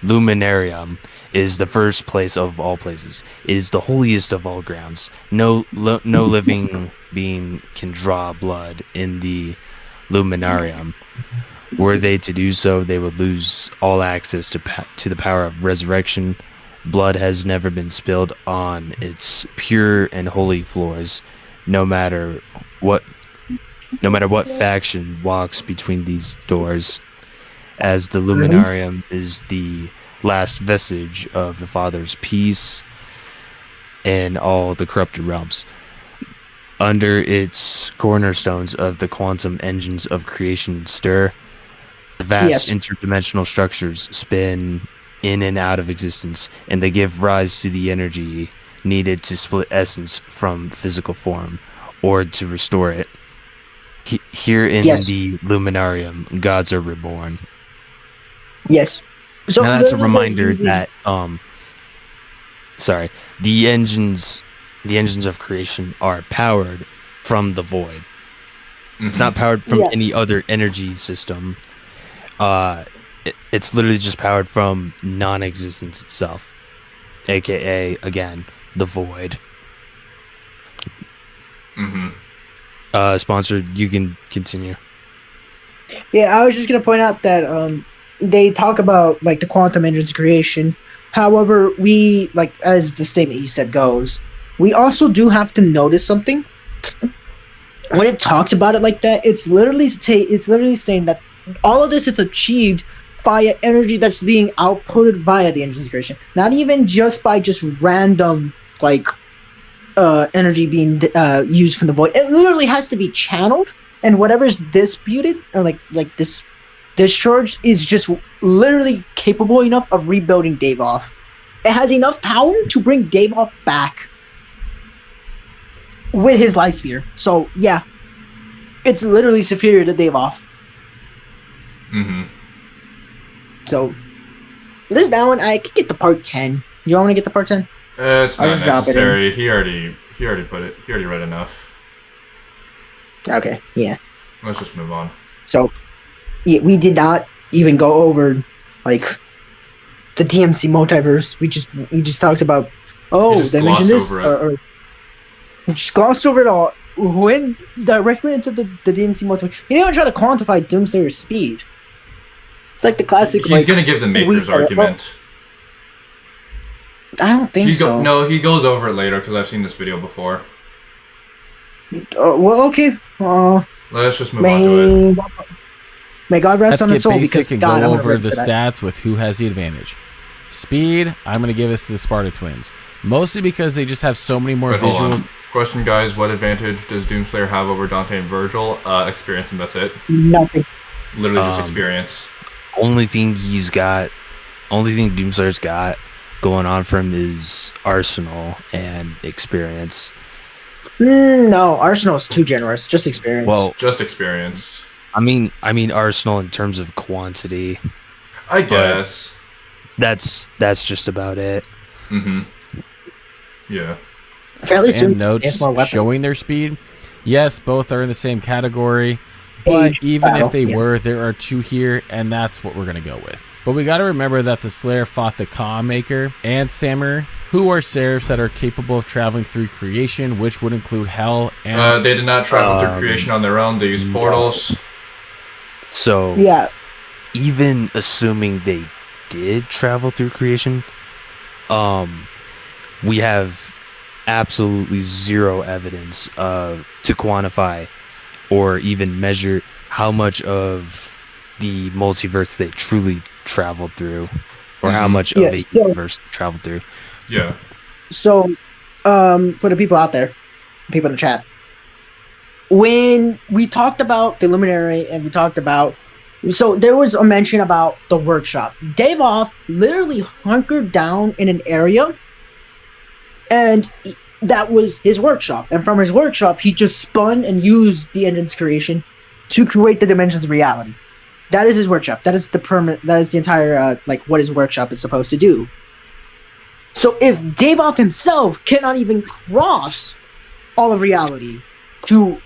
luminarium is the first place of all places. It is the holiest of all grounds. No living being can draw blood in the luminarium. Were they to do so, they would lose all access to the power of resurrection. Blood has never been spilled on its pure and holy floors, no matter what faction walks between these doors, as the luminarium is the last vestige of the Father's peace in all the corrupted realms. Under its cornerstones of the quantum engines of creation stir, the vast interdimensional structures spin in and out of existence, and they give rise to the energy needed to split essence from physical form, or to restore it. Here in the luminarium, gods are reborn. Yes. So now that's a reminder that the engines of creation are powered from the void. It's not powered from any other energy system. It's literally just powered from non-existence itself, aka again the void. Sponsored, you can continue. Yeah, I was just gonna point out that they talk about like the quantum engines creation. However, we, like, as the statement you said goes, we also do have to notice something. When it talks about it like that, it's literally saying that all of this is achieved via energy that's being outputted via the engines creation, not even just by just random energy being used from the void. It literally has to be channeled, and whatever's disputed or like this discharge is just literally capable enough of rebuilding Davov. It has enough power to bring Davov back with his life sphere. So yeah, it's literally superior to Davov. So there's that one. I could get the part 10. You want me to get the part 10? It's not necessary. He already put it. He already read enough. Okay, yeah. Let's just move on. So, yeah, we did not even go over like the DMC multiverse. We just talked about they mentioned this, or we just glossed over it all. Went directly into the DMC multiverse. You didn't even try to quantify Doomslayer's speed. It's like the classic. He's gonna give the Maker's argument. I don't think so. No, he goes over it later because I've seen this video before. Well, okay. Let's just move on to it. May God rest on his soul. Let's get basic because and God, go over the stats with who has the advantage. Speed, I'm going to give this to the Sparta twins. Mostly because they just have so many more visuals. Question, guys, what advantage does Doomslayer have over Dante and Vergil? Experience, and that's it. Nothing. Literally just experience. Only thing Doomslayer's got going on for him is Arsenal and experience. No, Arsenal's too generous. Just experience. Well, just experience. I mean Arsenal in terms of quantity. I guess. That's just about it. Yeah. And notes showing their speed. Yes, both are in the same category. But even if they were, there are two here, and that's what we're going to go with. But we got to remember that the Slayer fought the Ka Maker and Samur, who are seraphs that are capable of traveling through creation, which would include hell and... they did not travel through creation on their own. They used portals. So, even assuming they did travel through creation, we have absolutely zero evidence to quantify or even measure how much of the multiverse they truly traveled through, or how much of a universe they traveled through. Yeah. So, for the people out there, people in the chat, when we talked about the Luminary and we talked about So there was a mention about the workshop. Davov literally hunkered down in an area, and that was his workshop. And from his workshop, he just spun and used the engine's creation to create the dimensions of reality. That is his workshop. That is the permanent. That is the entire what his workshop is supposed to do. So if Davov himself cannot even cross all of reality to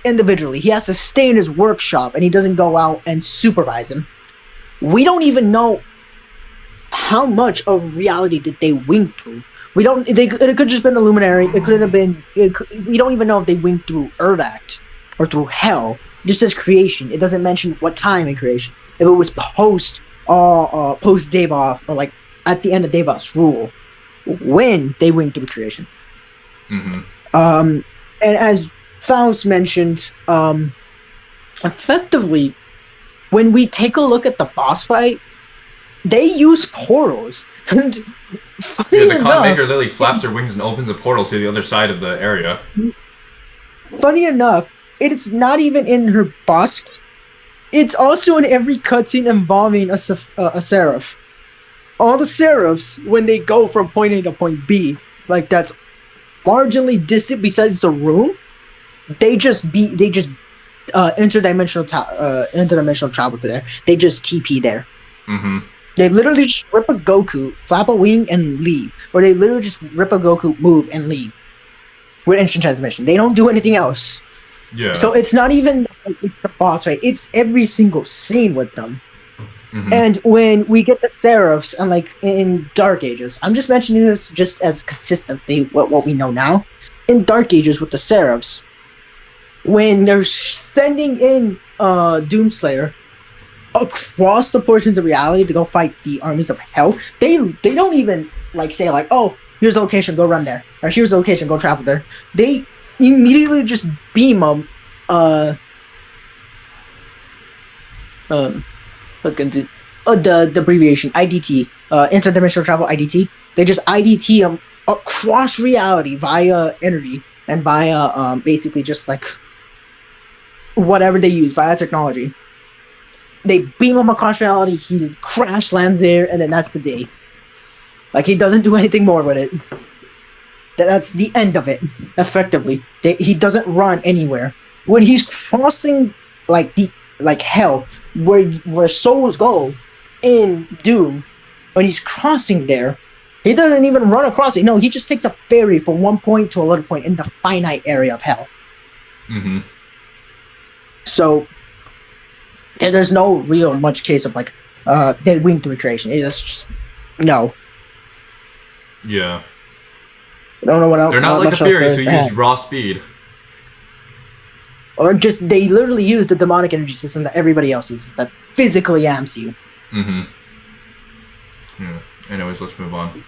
individually, he has to stay in his workshop and he doesn't go out and supervise him. We don't even know how much of reality did they wing through. We don't. It could have just been the luminary. It could have been. We don't even know if they winged through Urdact or through Hell. It just says creation. It doesn't mention what time in creation. If it was post Davov or at the end of Davov's rule, when they winged through creation. Mm-hmm. And as Faust mentioned, effectively, when we take a look at the boss fight, they use portals. And the Con Maker literally flaps her wings and opens a portal to the other side of the area. Funny enough, it's not even in her boss fight. It's also in every cutscene involving a seraph. All the seraphs, when they go from point A to point B, that's marginally distant besides the room, they just interdimensional travel to there. They just TP there. Mm-hmm. They literally just rip a Goku, flap a wing, and leave. Or they literally just rip a Goku, move, and leave. With instant transmission. They don't do anything else. Yeah. So it's not even it's the boss fight. It's every single scene with them. Mm-hmm. And when we get the Seraphs, and in Dark Ages, I'm just mentioning this just as consistency, what we know now. In Dark Ages with the Seraphs, when they're sending in Doomslayer across the portions of reality to go fight the armies of Hell, they don't even say oh, here's the location, go run there, or here's the location, go travel there. They immediately just beam them. What's going to do? The abbreviation IDT, interdimensional travel IDT. They just IDT them across reality via energy and via basically just whatever they use via technology. They beam him across reality. He crash lands there, and then that's the day. He doesn't do anything more with it. That's the end of it. Effectively, he doesn't run anywhere. When he's crossing Hell, where souls go in Doom, when he's crossing there, he doesn't even run across it. No, he just takes a ferry from one point to another point in the finite area of Hell. Mm-hmm. So there's no real much case of they wing through creation. It's just no. Yeah. I don't know what else. They're not like the Furies who use raw speed. Or just they literally use the demonic energy system that everybody else uses that physically amps you. Mm-hmm. Yeah. Anyways, let's move on.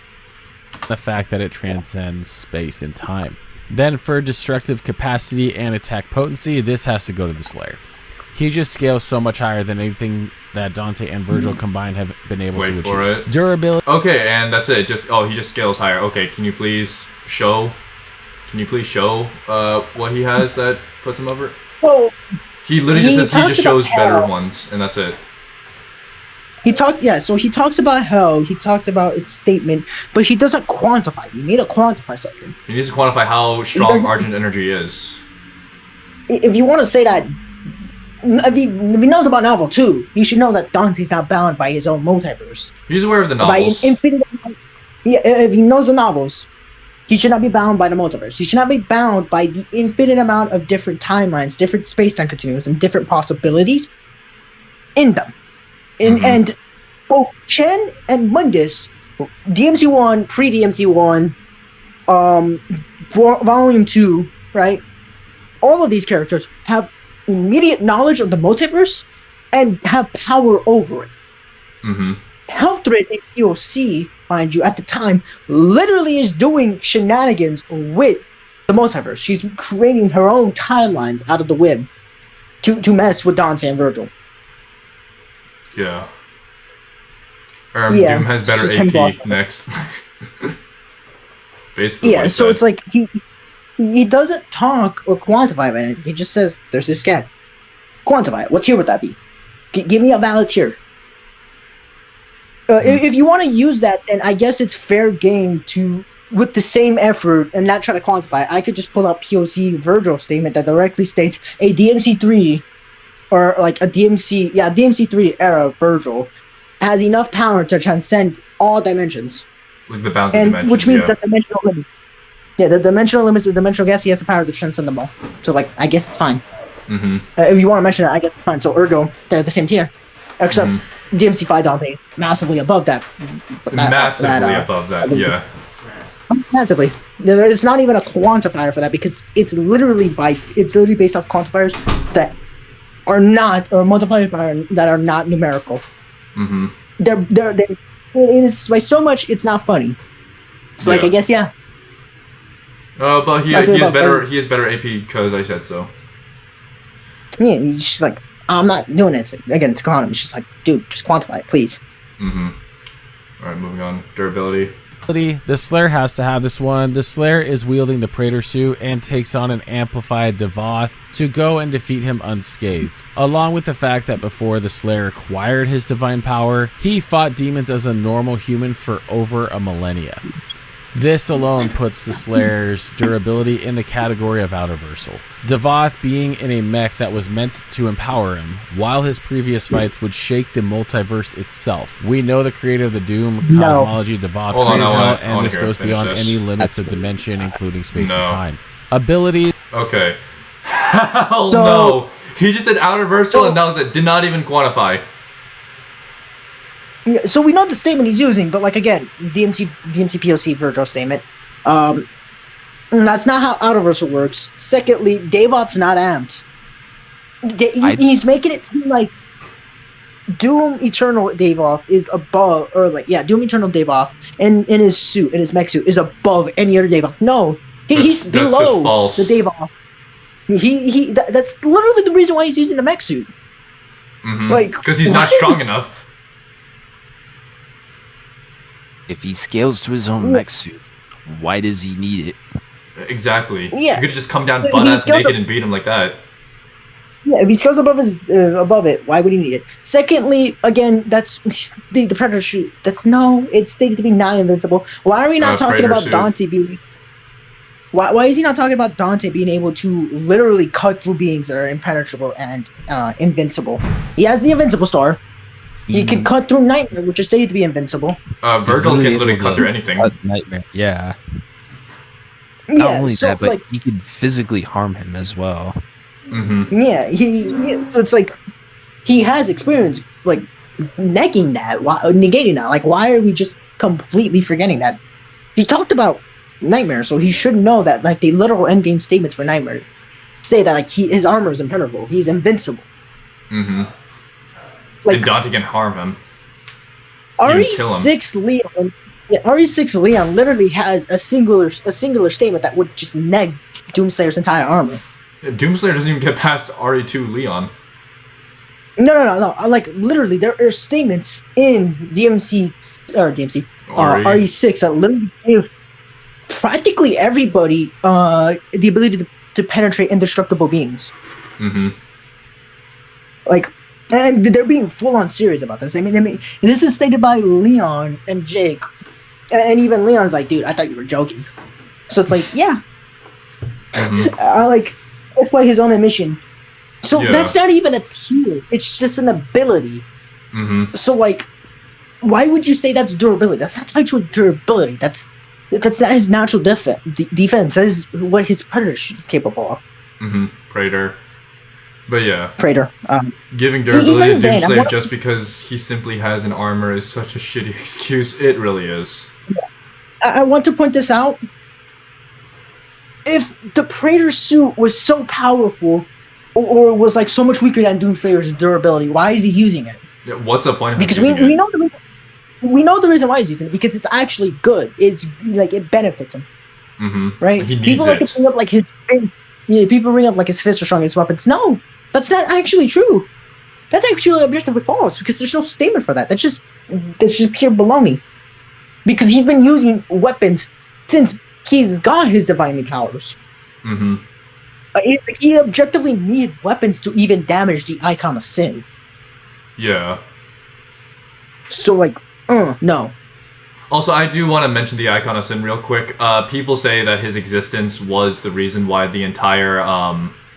The fact that it transcends space and time. Then for destructive capacity and attack potency, this has to go to the Slayer. He just scales so much higher than anything that Dante and Vergil combined have been able to achieve. For it. Durability. Okay, and that's it. He just scales higher. Okay, can you please show what he has that puts him over? Well, he literally just says he just shows better ones, and that's it. So he talks about Hell, he talks about its statement, but he doesn't quantify. He need to quantify something. He needs to quantify how strong Argent energy is. If you want to say that, if he knows about novel 2, he should know that Dante's not bound by his own multiverse. He's aware of the novels. If he knows the novels, he should not be bound by the multiverse. He should not be bound by the infinite amount of different timelines, different space-time continuums, and different possibilities in them. And both Chen and Mundus, DMC1, pre-DMC1, Volume 2, right? All of these characters have immediate knowledge of the multiverse and have power over it. Mm-hmm. Healththread in POC, mind you, at the time, literally is doing shenanigans with the multiverse. She's creating her own timelines out of the whim to mess with Dante and Vergil. Yeah. Doom has better AP next. Basically. Yeah, so it's he doesn't talk or quantify it. He just says, there's this scan. Quantify it. What tier would that be? Give me a valid tier. If you want to use that, then I guess it's fair game to, with the same effort and not try to quantify. I could just pull up POC Vergil statement that directly states a DMC3 or like a DMC3 era Vergil has enough power to transcend all dimensions. Like the boundary dimensions, which means the dimensional limits. Yeah, the dimensional limits, the dimensional gaps, he has the power to transcend them all. So, like, I guess it's fine. Mm-hmm. If you want to mention it, I guess it's fine. So, ergo, they're the same tier. Except DMC5 Dante, massively above that. Massively above that, yeah. Massively. It's not even a quantifier for that because it's literally based off quantifiers that are not, or multipliers that are not numerical. Mm-hmm. It is by so much it's not funny. So like I guess but he has better AP because I said so. Yeah, he's just like, I'm not doing it. Again, it's Quantum. It's just like, dude, just quantify it, please. Mm-hmm. Alright, moving on. Durability. The Slayer has to have this one. The Slayer is wielding the Praetor suit and takes on an amplified Devoth to go and defeat him unscathed. Along with the fact that before the Slayer acquired his divine power, he fought demons as a normal human for over a millennia. This alone puts the Slayer's durability in the category of outerversal. Devoth being in a mech that was meant to empower him, while his previous fights would shake the multiverse itself. We know the creator of the Doom cosmology, Devoth, and this goes beyond any limits of dimension, including space and time. Abilities. Okay. Hell no! He just said outerversal and that was it. Did not even quantify. Yeah, so we know the statement he's using, but like again, DMC POC Vergil statement. That's not how outerversal works. Secondly, Devoth's not amped. He's making it seem like Doom Eternal Devoth is above, or like Doom Eternal Devoth in his suit, in his mech suit, is above any other Devoth. No, he's below the Devoth. That's literally the reason why he's using the mech suit. Mm-hmm. Like, because he's not strong enough. If he scales to his own mech suit, why does he need it? Exactly. Yeah. You could just come down butt-ass naked and beat him like that. Yeah, if he scales above it, why would he need it? Secondly, again, that's the Predator suit. It's stated to be not invincible. Why are we not talking about Dante being... Why is he not talking about Dante being able to literally cut through beings that are impenetrable and invincible? He has the invincible star. He can cut through Nightmare, which is stated to be invincible. Vergil can literally cut through anything. Nightmare, yeah. Not only that, but he could physically harm him as well. Mm-hmm. Yeah, it's like he has experience like negating that. Like, why are we just completely forgetting that? He talked about Nightmare, so he should know that like the literal endgame statements for Nightmare say that like his armor is impenetrable, he's invincible. Mm-hmm. Like, and Dante can harm him. RE6 Leon. Yeah, RE6 Leon literally has a singular statement that would just neg Doomslayer's entire armor. Yeah, Doomslayer doesn't even get past RE2 Leon. No. Like literally, there are statements in RE6 that literally give practically everybody the ability to penetrate indestructible beings. Mm-hmm. Like. And they're being full-on serious about this. I mean, this is stated by Leon and Jake, and even Leon's like, "Dude, I thought you were joking." So it's like, yeah, mm-hmm. That's why his own admission. So that's not even a tier; it's just an ability. Mm-hmm. So like, why would you say that's durability? That's not actual durability. That's not his natural defense. That is what his Predator is capable of. Mm-hmm. Praetor. But yeah, Praetor. Giving durability to Doomslayer just because he simply has an armor is such a shitty excuse. It really is. Yeah. I want to point this out. If the Praetor suit was so powerful, or was like so much weaker than Doomslayer's durability, why is he using it? Yeah, what's the point of because using it? we know the reason why he's using it, because it's actually good. It's like it benefits him. Mm-hmm. Right? He needs people like to bring up like his people bring up like his fists are strongest weapons. No, that's not actually true. That's actually objectively false because there's no statement for that. That's just pure baloney. Because he's been using weapons since he's got his divinely powers. Mm-hmm. He objectively needed weapons to even damage the Icon of Sin. Yeah. So like, no. Also, I do want to mention the Icon of Sin real quick. People say that his existence was the reason why the entire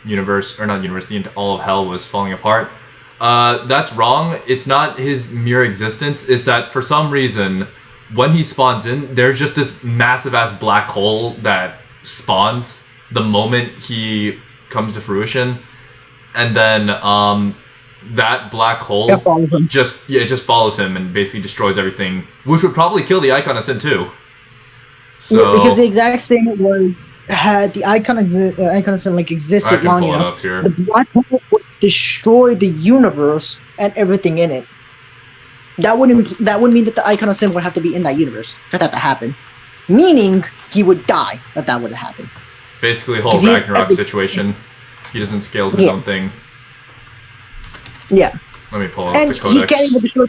universe, or not universe, all of hell was falling apart. That's wrong. It's not his mere existence. It's that for some reason, when he spawns in, there's just this massive ass black hole that spawns the moment he comes to fruition, and then that black hole it just follows him and basically destroys everything, which would probably kill the Icon of Sin too. So yeah, because the exact same was had the Icon of Sin like existed long enough, the black hole would destroy the universe and everything in it. That would mean that the Icon of Sin would have to be in that universe for that to happen. Meaning he would die if that would have happened. Basically, whole Ragnarok situation. He doesn't scale his own thing. Yeah. Let me pull up the codex. He can't even destroy.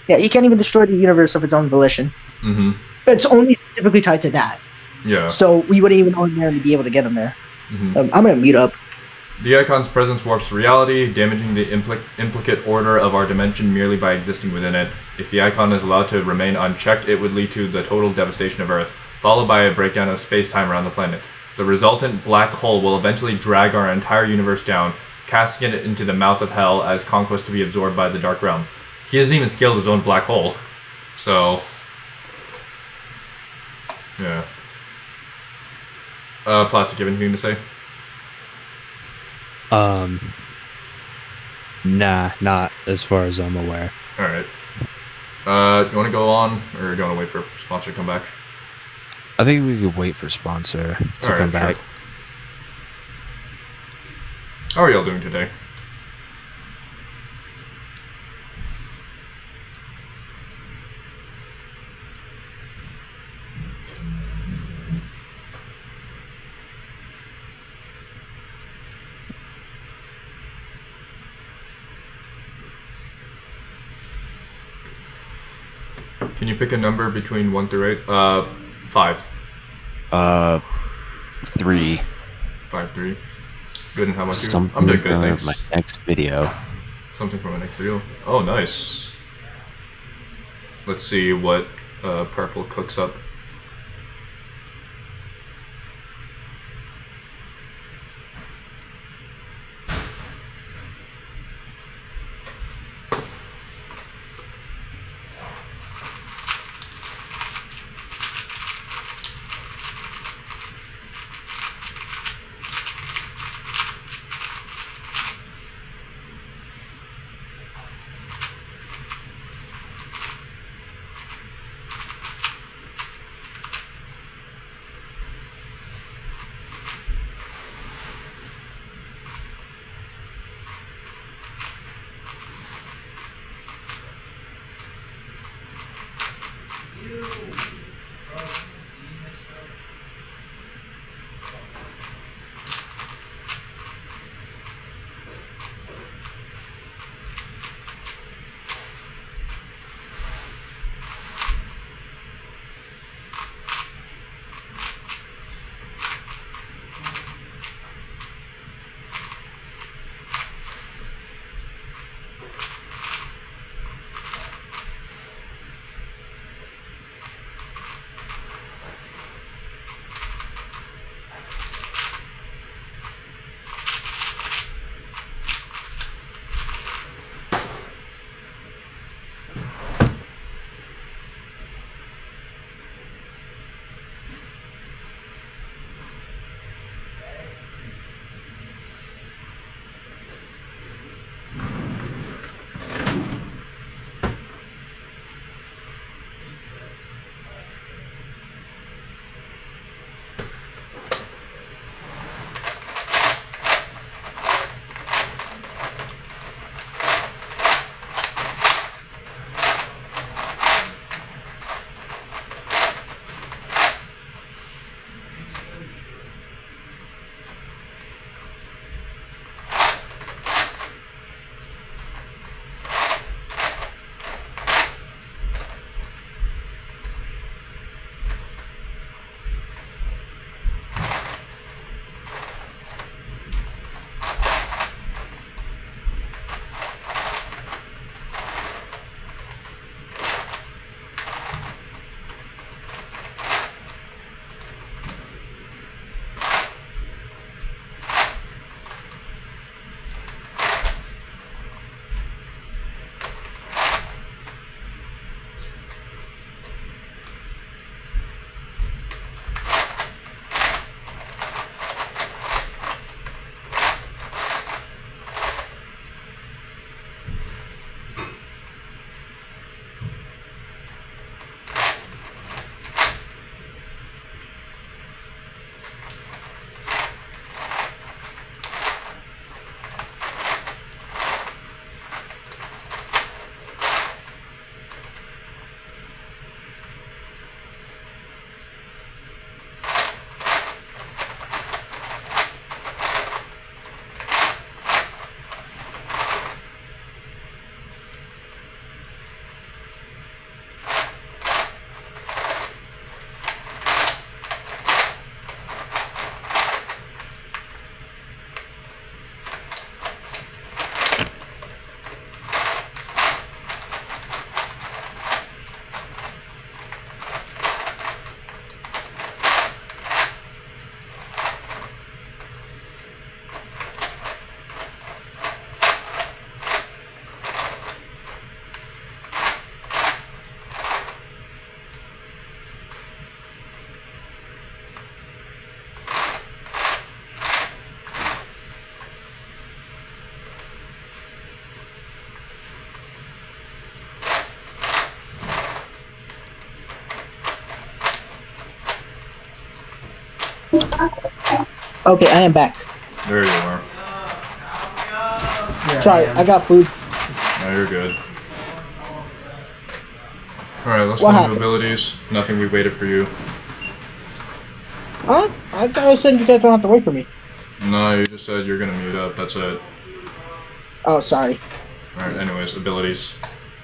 Yeah, he can't even destroy the universe of its own volition. Mm-hmm. It's only specifically tied to that. Yeah. So we wouldn't even ordinarily be able to get him there. Mm-hmm. I'm gonna mute up. The Icon's presence warps reality, damaging the implicate order of our dimension merely by existing within it. If the Icon is allowed to remain unchecked, it would lead to the total devastation of Earth, followed by a breakdown of space-time around the planet. The resultant black hole will eventually drag our entire universe down, casting it into the mouth of hell as conquest to be absorbed by the Dark Realm. He hasn't even scaled his own black hole. So... yeah. Plastic, you have anything to say? Nah, not as far as I'm aware. Alright. You want to go on, or do you want to wait for sponsor to come back? I think we could wait for sponsor to come back. Sure. How are y'all doing today? Can you pick a number between 1 through 8? 5. 3. 5, 3. Good, and how much? Something I'm doing good, thanks. My next video. Something from my next video. Oh, nice. Let's see what Purple cooks up. Okay, I am back. There you are. Sorry, I got food. No, you're good. Alright, let's What go into happened? abilities. Nothing, we waited for you. Huh? I thought I said you guys don't have to wait for me. No, you just said you're gonna mute up, that's it. Oh, sorry. Alright, anyways, abilities.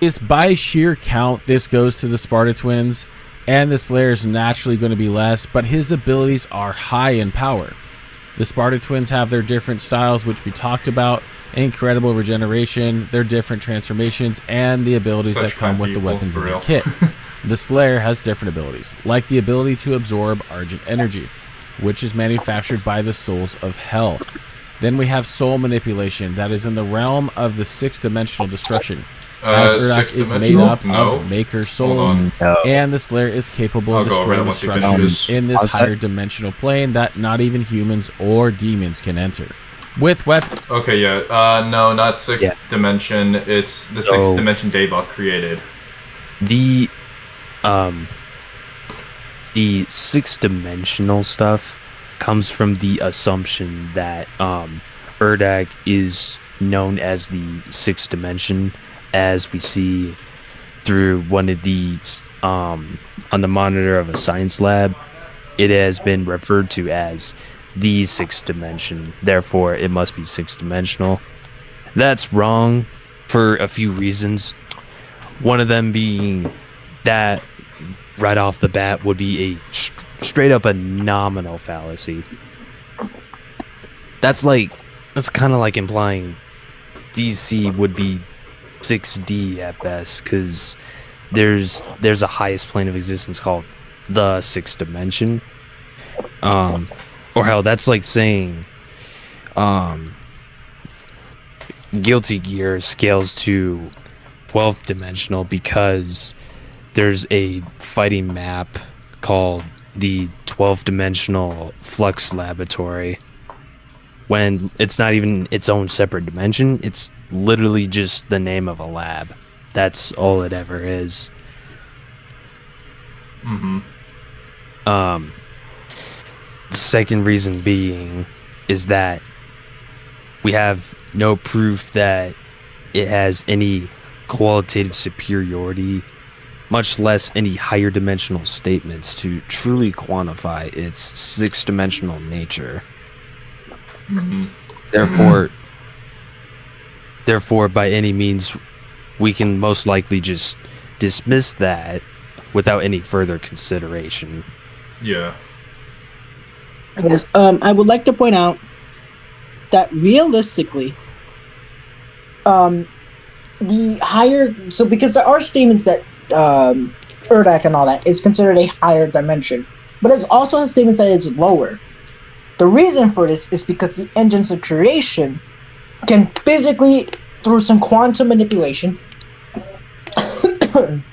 Is by sheer count, this goes to the Sparta twins, and the Slayer is naturally going to be less, but his abilities are high in power. The Sparta twins have their different styles, which we talked about, incredible regeneration, their different transformations, and the abilities Such that come kind with the people, weapons for in their real. kit. The Slayer has different abilities, like the ability to absorb Argent energy, which is manufactured by the souls of Hell. Then we have soul manipulation, that is in the realm of the sixth-dimensional destruction. As Urdak is made up of Maker souls, and the Slayer is capable of destroying destruction in this higher dimensional plane that not even humans or demons can enter. With weapons. Okay, yeah. No, not sixth dimension. It's the sixth dimension Devoth created. The sixth dimensional stuff comes from the assumption that Urdak is known as the sixth dimension, as we see through one of these on the monitor of a science lab. It has been referred to as the sixth dimension, therefore it must be sixth dimensional. That's wrong for a few reasons. One of them being that right off the bat would be a straight up a nominal fallacy. That's kind of like implying DC would be 6D at best, because there's a highest plane of existence called the sixth dimension. Or hell, that's like saying Guilty Gear scales to 12th dimensional because there's a fighting map called the 12th dimensional flux laboratory, when it's not even its own separate dimension. It's literally just the name of a lab. That's all it ever is. The second reason being is that we have no proof that it has any qualitative superiority, much less any higher dimensional statements to truly quantify its sixth dimensional nature. Therefore, by any means, we can most likely just dismiss that without any further consideration. Yeah. Yes. I would like to point out that realistically, the higher, so because there are statements that Urdak and all that is considered a higher dimension, but it also has statements that it's lower. The reason for this is because the engines of creation can physically, through some quantum manipulation, there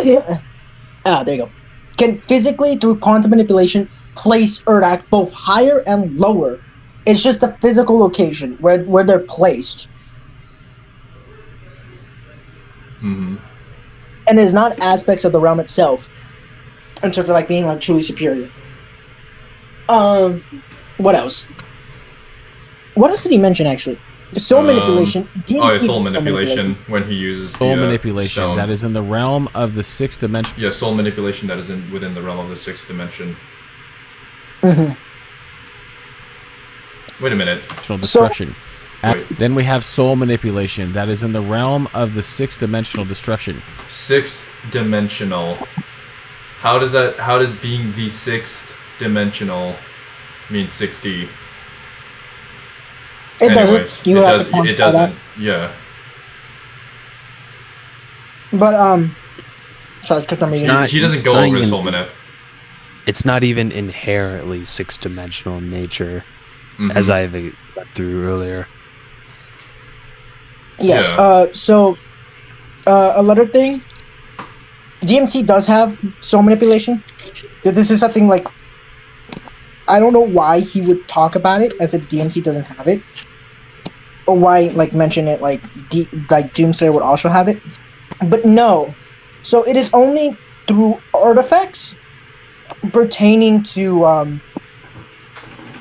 you go, can physically, through quantum manipulation, place Urdak both higher and lower. It's just a physical location where they're placed. And it's not aspects of the realm itself, in terms of like being like truly superior. What else? What else did he mention actually? Soul manipulation. Oh, yeah, soul manipulation when he uses soul the, manipulation stone. that is in the realm of the sixth dimension. Yeah, soul manipulation that is within the realm of the sixth dimension. Wait a minute. Destruction. Wait. Then we have soul manipulation that is in the realm of the sixth dimensional destruction. Sixth dimensional. How does being the sixth dimensional mean 6D? It Anyways, doesn't. You have to quantify it doesn't. that. Yeah. But sorry, because I'm reading. He doesn't go over the soul manip. It's not even inherently sixth dimensional in nature, as I've got through earlier. Yes. Yeah. So another thing, DMT does have soul manipulation. This is something like, I don't know why he would talk about it as if DMT doesn't have it, or why like mention it like Doomslayer would also have it, but no. So it is only through artifacts pertaining to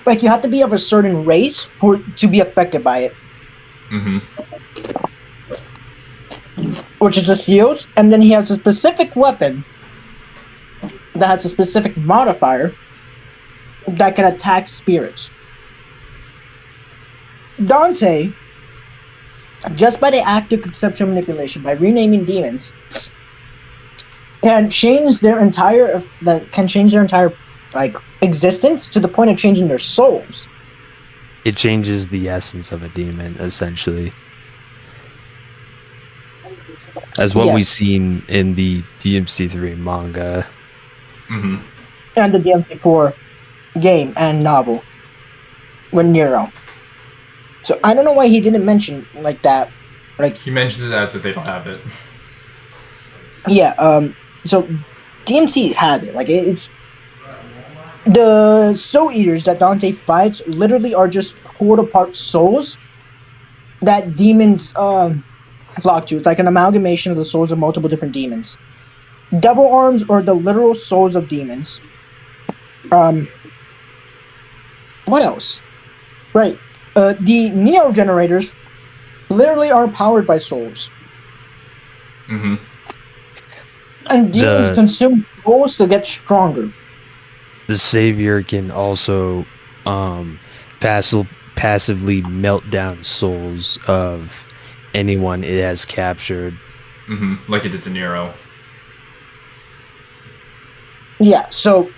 like you have to be of a certain race to be affected by it, Mm-hmm. which is the shield, and then he has a specific weapon that has a specific modifier that can attack spirits. Dante, just by the act of conceptual manipulation, by renaming demons, can change their entire like existence to the point of changing their souls. It changes the essence of a demon, essentially. As what we've seen in the DMC3 manga. Mm-hmm. And the DMC4 game and novel with Nero. So I don't know why he didn't mention like that. Like he mentions it as if they don't have it. Yeah, so DMC has it. Like it's the soul eaters that Dante fights literally are just pulled apart souls that demons flock to. It's like an amalgamation of the souls of multiple different demons. Devil arms are the literal souls of demons. What else? Right. The Neo generators literally are powered by souls. Mm-hmm. And demons consume souls to get stronger. The Savior can also passively melt down souls of anyone it has captured. Mm-hmm. Like it did to Nero. Yeah, so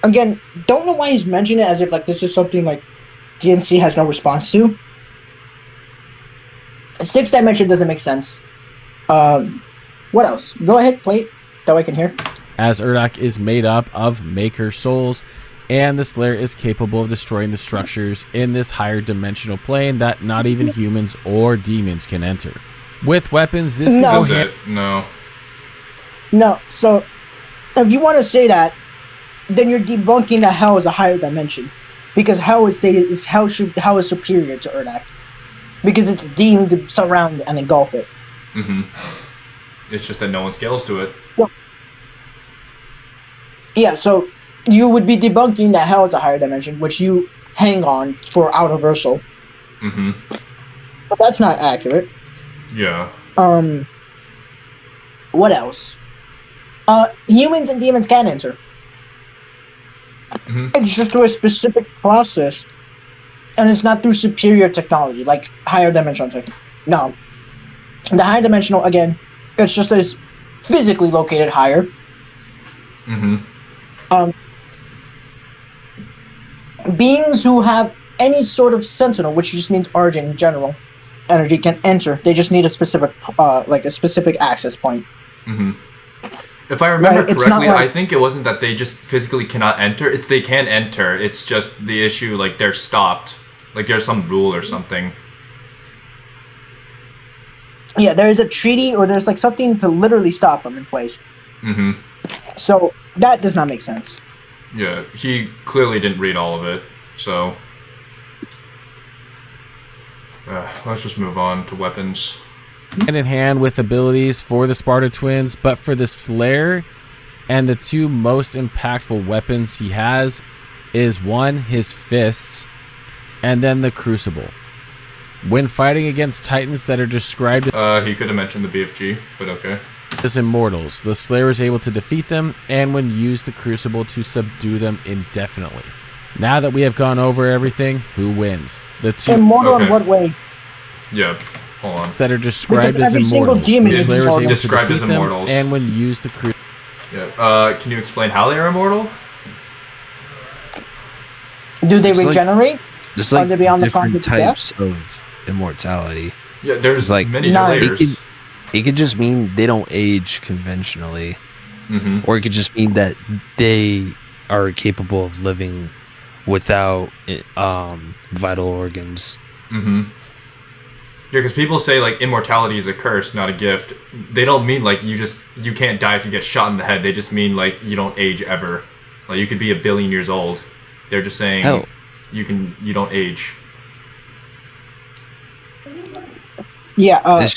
again, don't know why he's mentioning it as if like this is something like DMC has no response to. Sixth dimension doesn't make sense. What else? Go ahead, play it, that way I can hear. As Urdak is made up of Maker souls, and the Slayer is capable of destroying the structures in this higher dimensional plane that not even humans or demons can enter. With weapons, this can go That's it. No. No, so if you want to say that, then you're debunking that hell is a higher dimension, because hell is stated is hell is superior to Urdak, because it's deemed to surround and engulf it. Mm-hmm. It's just that no one scales to it. Well, yeah, so you would be debunking that hell is a higher dimension, which you hang on for outerversal. Mm-hmm. But that's not accurate. Yeah. What else? Humans and demons can enter. Mm-hmm. It's just through a specific process, and it's not through superior technology, like higher dimensional technology. No. The higher dimensional, again, it's just that it's physically located higher. Mm-hmm. Beings who have any sort of sentinel, which just means origin in general, energy can enter. They just need a specific, like a specific access point. Mm-hmm. If I remember Right, correctly, like, I think it wasn't that they just physically cannot enter. It's they can enter. It's just the issue, like they're stopped. Like there's some rule or something. Yeah, there is a treaty, or there's like something to literally stop them in place. Mm-hmm. So that does not make sense. Yeah, he clearly didn't read all of it, so... let's just move on to weapons. hand in hand with abilities for the Sparta twins, but for the Slayer, and the two most impactful weapons he has is one, his fists, and then the Crucible. When fighting against titans that are described He could have mentioned the BFG, but okay. as immortals, the Slayer is able to defeat them, and when used the Crucible to subdue them indefinitely. Now that we have gone over everything, who wins? The two Immortal in what way? Yeah, hold on. that are described Because as every single immortals. demon The is Slayer is able to described defeat as them, immortals. and when used the Crucible. Yeah, can you explain how they are immortal? Do they It's like- regenerate? There's like Are they beyond the different concept of death? types of immortality. Yeah, there's It's like- many No, layers. It could just mean they don't age conventionally, Mm-hmm. or it could just mean that they are capable of living without vital organs. Mm-hmm. Yeah, because people say like immortality is a curse, not a gift. They don't mean like you can't die if you get shot in the head. They just mean like you don't age ever. Like you could be 1 billion years old. They're just saying Hell. you don't age. Yeah,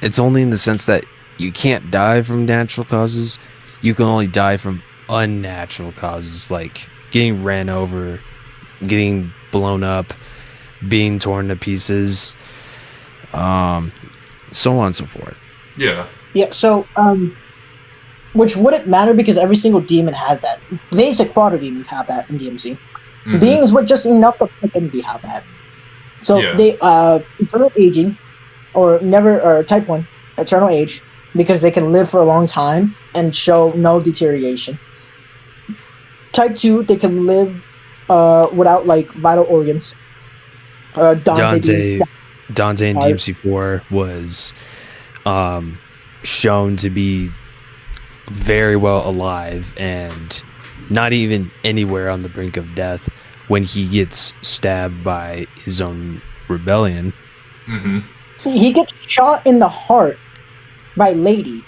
It's only in the sense that you can't die from natural causes. You can only die from unnatural causes like getting ran over, getting blown up, being torn to pieces, so on and so forth. Yeah. Yeah, so, which wouldn't matter because every single demon has that. Basic fodder demons have that in DMC. Mhm. Beings with just enough of energy have that. So Yeah. they, eternal aging, or type 1, eternal age, because they can live for a long time and show no deterioration. Type 2, they can live, without, like, vital organs. Dante in DMC4 was shown to be very well alive and not even anywhere on the brink of death when he gets stabbed by his own rebellion. Mm-hmm. He gets shot in the heart by Lady.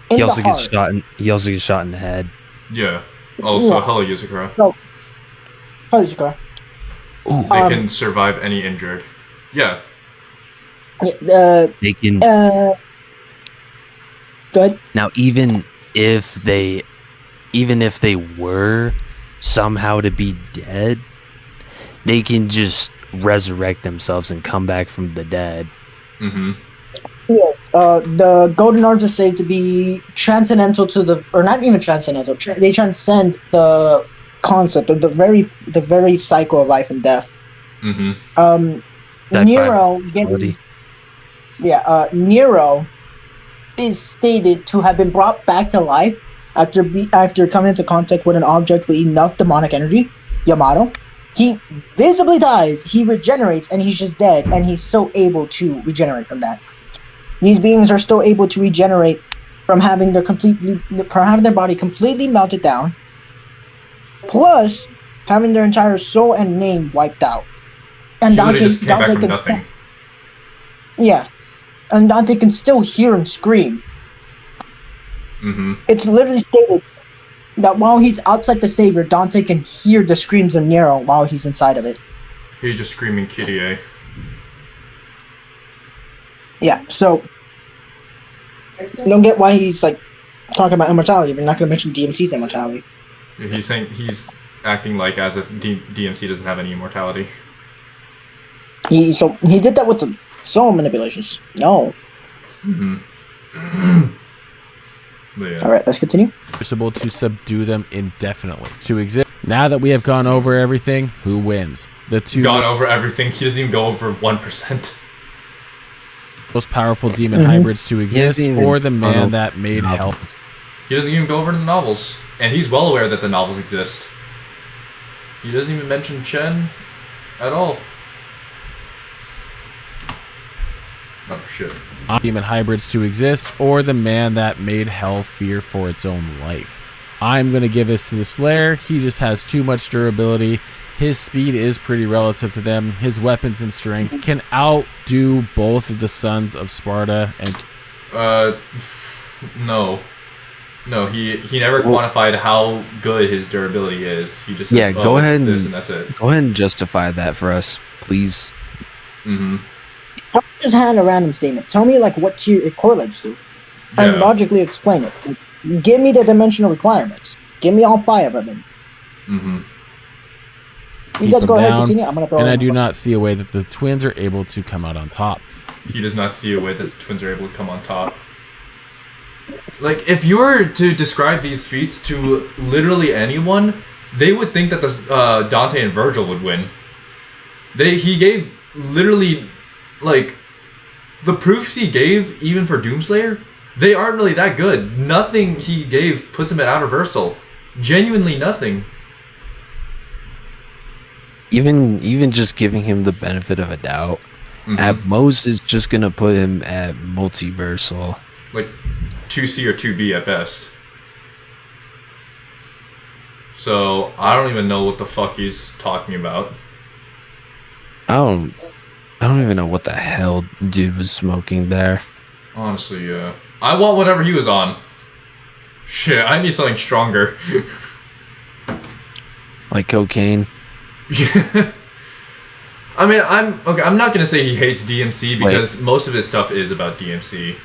He also gets shot in the head. Yeah. Also, hello, Yuzakura. So, hello, Yuzakura. Ooh. They can survive any injured. Yeah. They can. Good. Now, even if they were somehow to be dead, they can just resurrect themselves and come back from the dead. Mm-hmm. Yes. The golden orbs is said to be transcendental to the, or not even transcendental. They transcend the concept of the very cycle of life and death. Mm-hmm. Nero is stated to have been brought back to life after coming into contact with an object with enough demonic energy, Yamato. He visibly dies, he regenerates, and he's just dead, and he's still able to regenerate from that. These beings are still able to regenerate from having their body completely melted down, plus having their entire soul and name wiped out. And Dante just came back from nothing. Yeah. And Dante can still hear him scream. Mm-hmm. It's literally stated that while he's outside the Savior, Dante can hear the screams of Nero while he's inside of it. He's just screaming Kyrie. Yeah, so I don't get why he's like talking about immortality. We're not going to mention DMC's immortality. He's saying he's acting like as if DMC doesn't have any immortality. He did that with the soul manipulations. No. Mm-hmm. Yeah. All right, let's continue. Possible to subdue them indefinitely. To exist. Now that we have gone over everything, who wins? The two gone over everything. He doesn't even go over 1%. most powerful demon hybrids to exist, or the man that made hell. He doesn't even go over the novels, and he's well aware that the novels exist. He doesn't even mention Chen at all. Oh shit. Demon hybrids to exist, or the man that made hell fear for its own life. I'm going to give this to the Slayer. He just has too much durability. His speed is pretty relative to them. His weapons and strength can outdo both of the sons of Sparta and... No. No, he never quantified how good his durability is. He just says, go ahead and this and that's it. Go ahead and justify that for us, please. Mm-hmm. Just hand a random statement. Tell me like what tier it correlates to, and logically explain it. Like, give me the dimensional requirements. Give me all 5 of them. Mm-hmm. You guys go ahead and continue. I'm gonna throw. And I do not see a way that the twins are able to come out on top. He does not see a way that the twins are able to come on top. Like, if you were to describe these feats to literally anyone, they would think that the Dante and Vergil would win. He gave literally, like, the proofs he gave, even for Doomslayer, they aren't really that good. Nothing he gave puts him at outer versal. Genuinely nothing. Even just giving him the benefit of a doubt, at most is just gonna put him at multiversal. Like 2C or 2B at best. So I don't even know what the fuck he's talking about. I don't even know what the hell dude was smoking there. Honestly, yeah. I want whatever he was on. Shit, I need something stronger. Like cocaine. I mean, I'm not gonna say he hates DMC because most of his stuff is about DMC.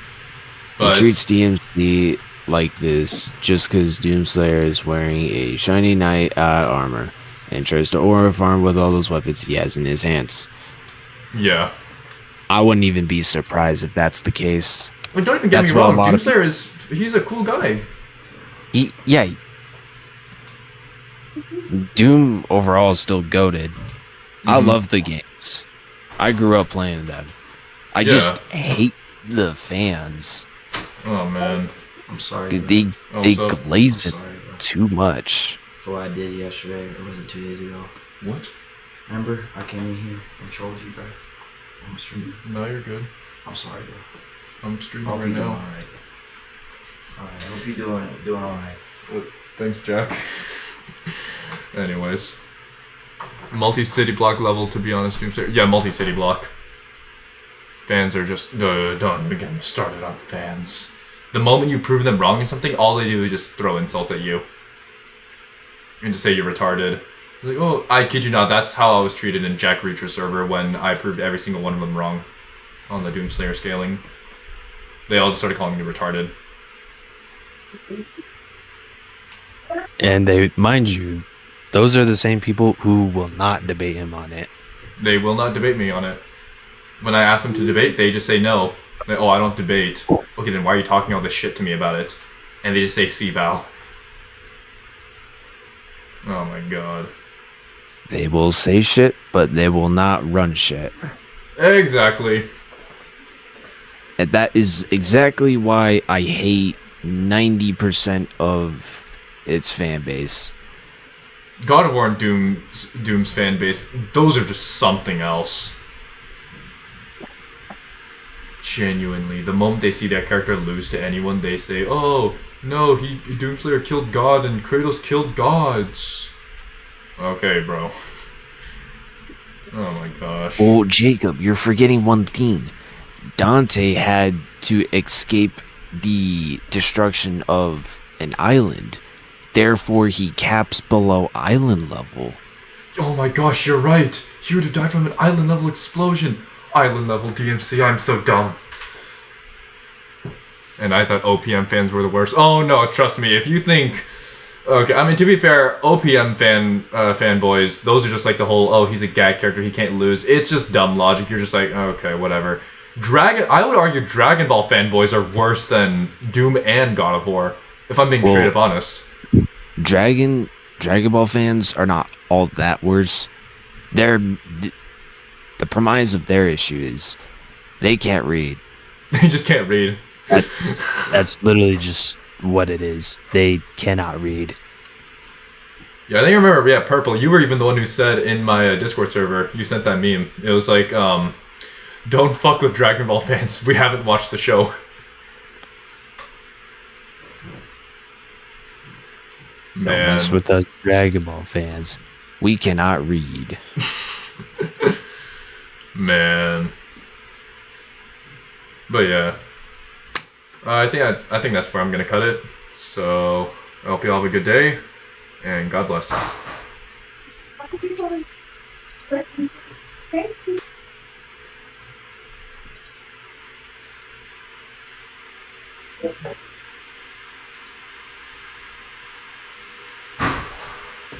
But he treats DMC like this just because Doomslayer is wearing a shiny knight armor and tries to aura farm with all those weapons he has in his hands. Yeah. I wouldn't even be surprised if that's the case. Like, don't even get me wrong. Doomslayer he's a cool guy. Yeah. Doom overall is still goated. I love the games. I grew up playing them. I just hate the fans. Oh man, I'm sorry. They glaze it too much. For what I did yesterday, or was it 2 days ago? What? Remember, I came in here and trolled you, bro. I'm streaming. No, you're good. I'm sorry, bro. I'm streaming Hope right now. Alright. I hope you're doing alright. Thanks, Jack. Anyways, multi-city block level. To be honest, Doomslayer. Yeah, multi-city block. Fans are just don't even get me started on fans. The moment you prove them wrong in something, all they do is just throw insults at you and just say you're retarded. Like, oh, I kid you not, that's how I was treated in Jack Reacher's server when I proved every single one of them wrong on the Doomslayer scaling. They all just started calling me retarded. And they, mind you, those are the same people who will not debate him on it. They will not debate me on it. When I ask them to debate, they just say no. Like, oh, I don't debate. Okay, then why are you talking all this shit to me about it? And they just say C-Bow. Oh my god. They will say shit, but they will not run shit. Exactly. And that is exactly why I hate 90% of its fan base. God of War and Doom's fan base, those are just something else. Genuinely, the moment they see their character lose to anyone, they say, "Oh no, Doomslayer killed God and Kratos killed gods." Okay, bro. Oh my gosh. Oh, Jacob, you're forgetting one thing. Dante had to escape the destruction of an island. Therefore, he caps below island level. Oh my gosh, you're right. He would have died from an island level explosion. Island level DMC, I'm so dumb. And I thought OPM fans were the worst. Oh no, trust me, if you think... Okay, I mean, to be fair, OPM fanboys, those are just like the whole, oh, he's a gag character, he can't lose. It's just dumb logic. You're just like, okay, whatever. I would argue Dragon Ball fanboys are worse than Doom and God of War, if I'm being straight up honest. Dragon Ball fans are not all that worse. The premise of their issue is they can't read. They just can't read. That's literally just what it is. They cannot read. Yeah, I think I remember, yeah, Purple, you were even the one who said in my Discord server, you sent that meme. It was like, don't fuck with Dragon Ball fans. We haven't watched the show. Don't mess with us Dragon Ball fans. We cannot read. Man. But yeah. I think that's where I'm gonna cut it. So I hope you all have a good day, and God bless. Okay.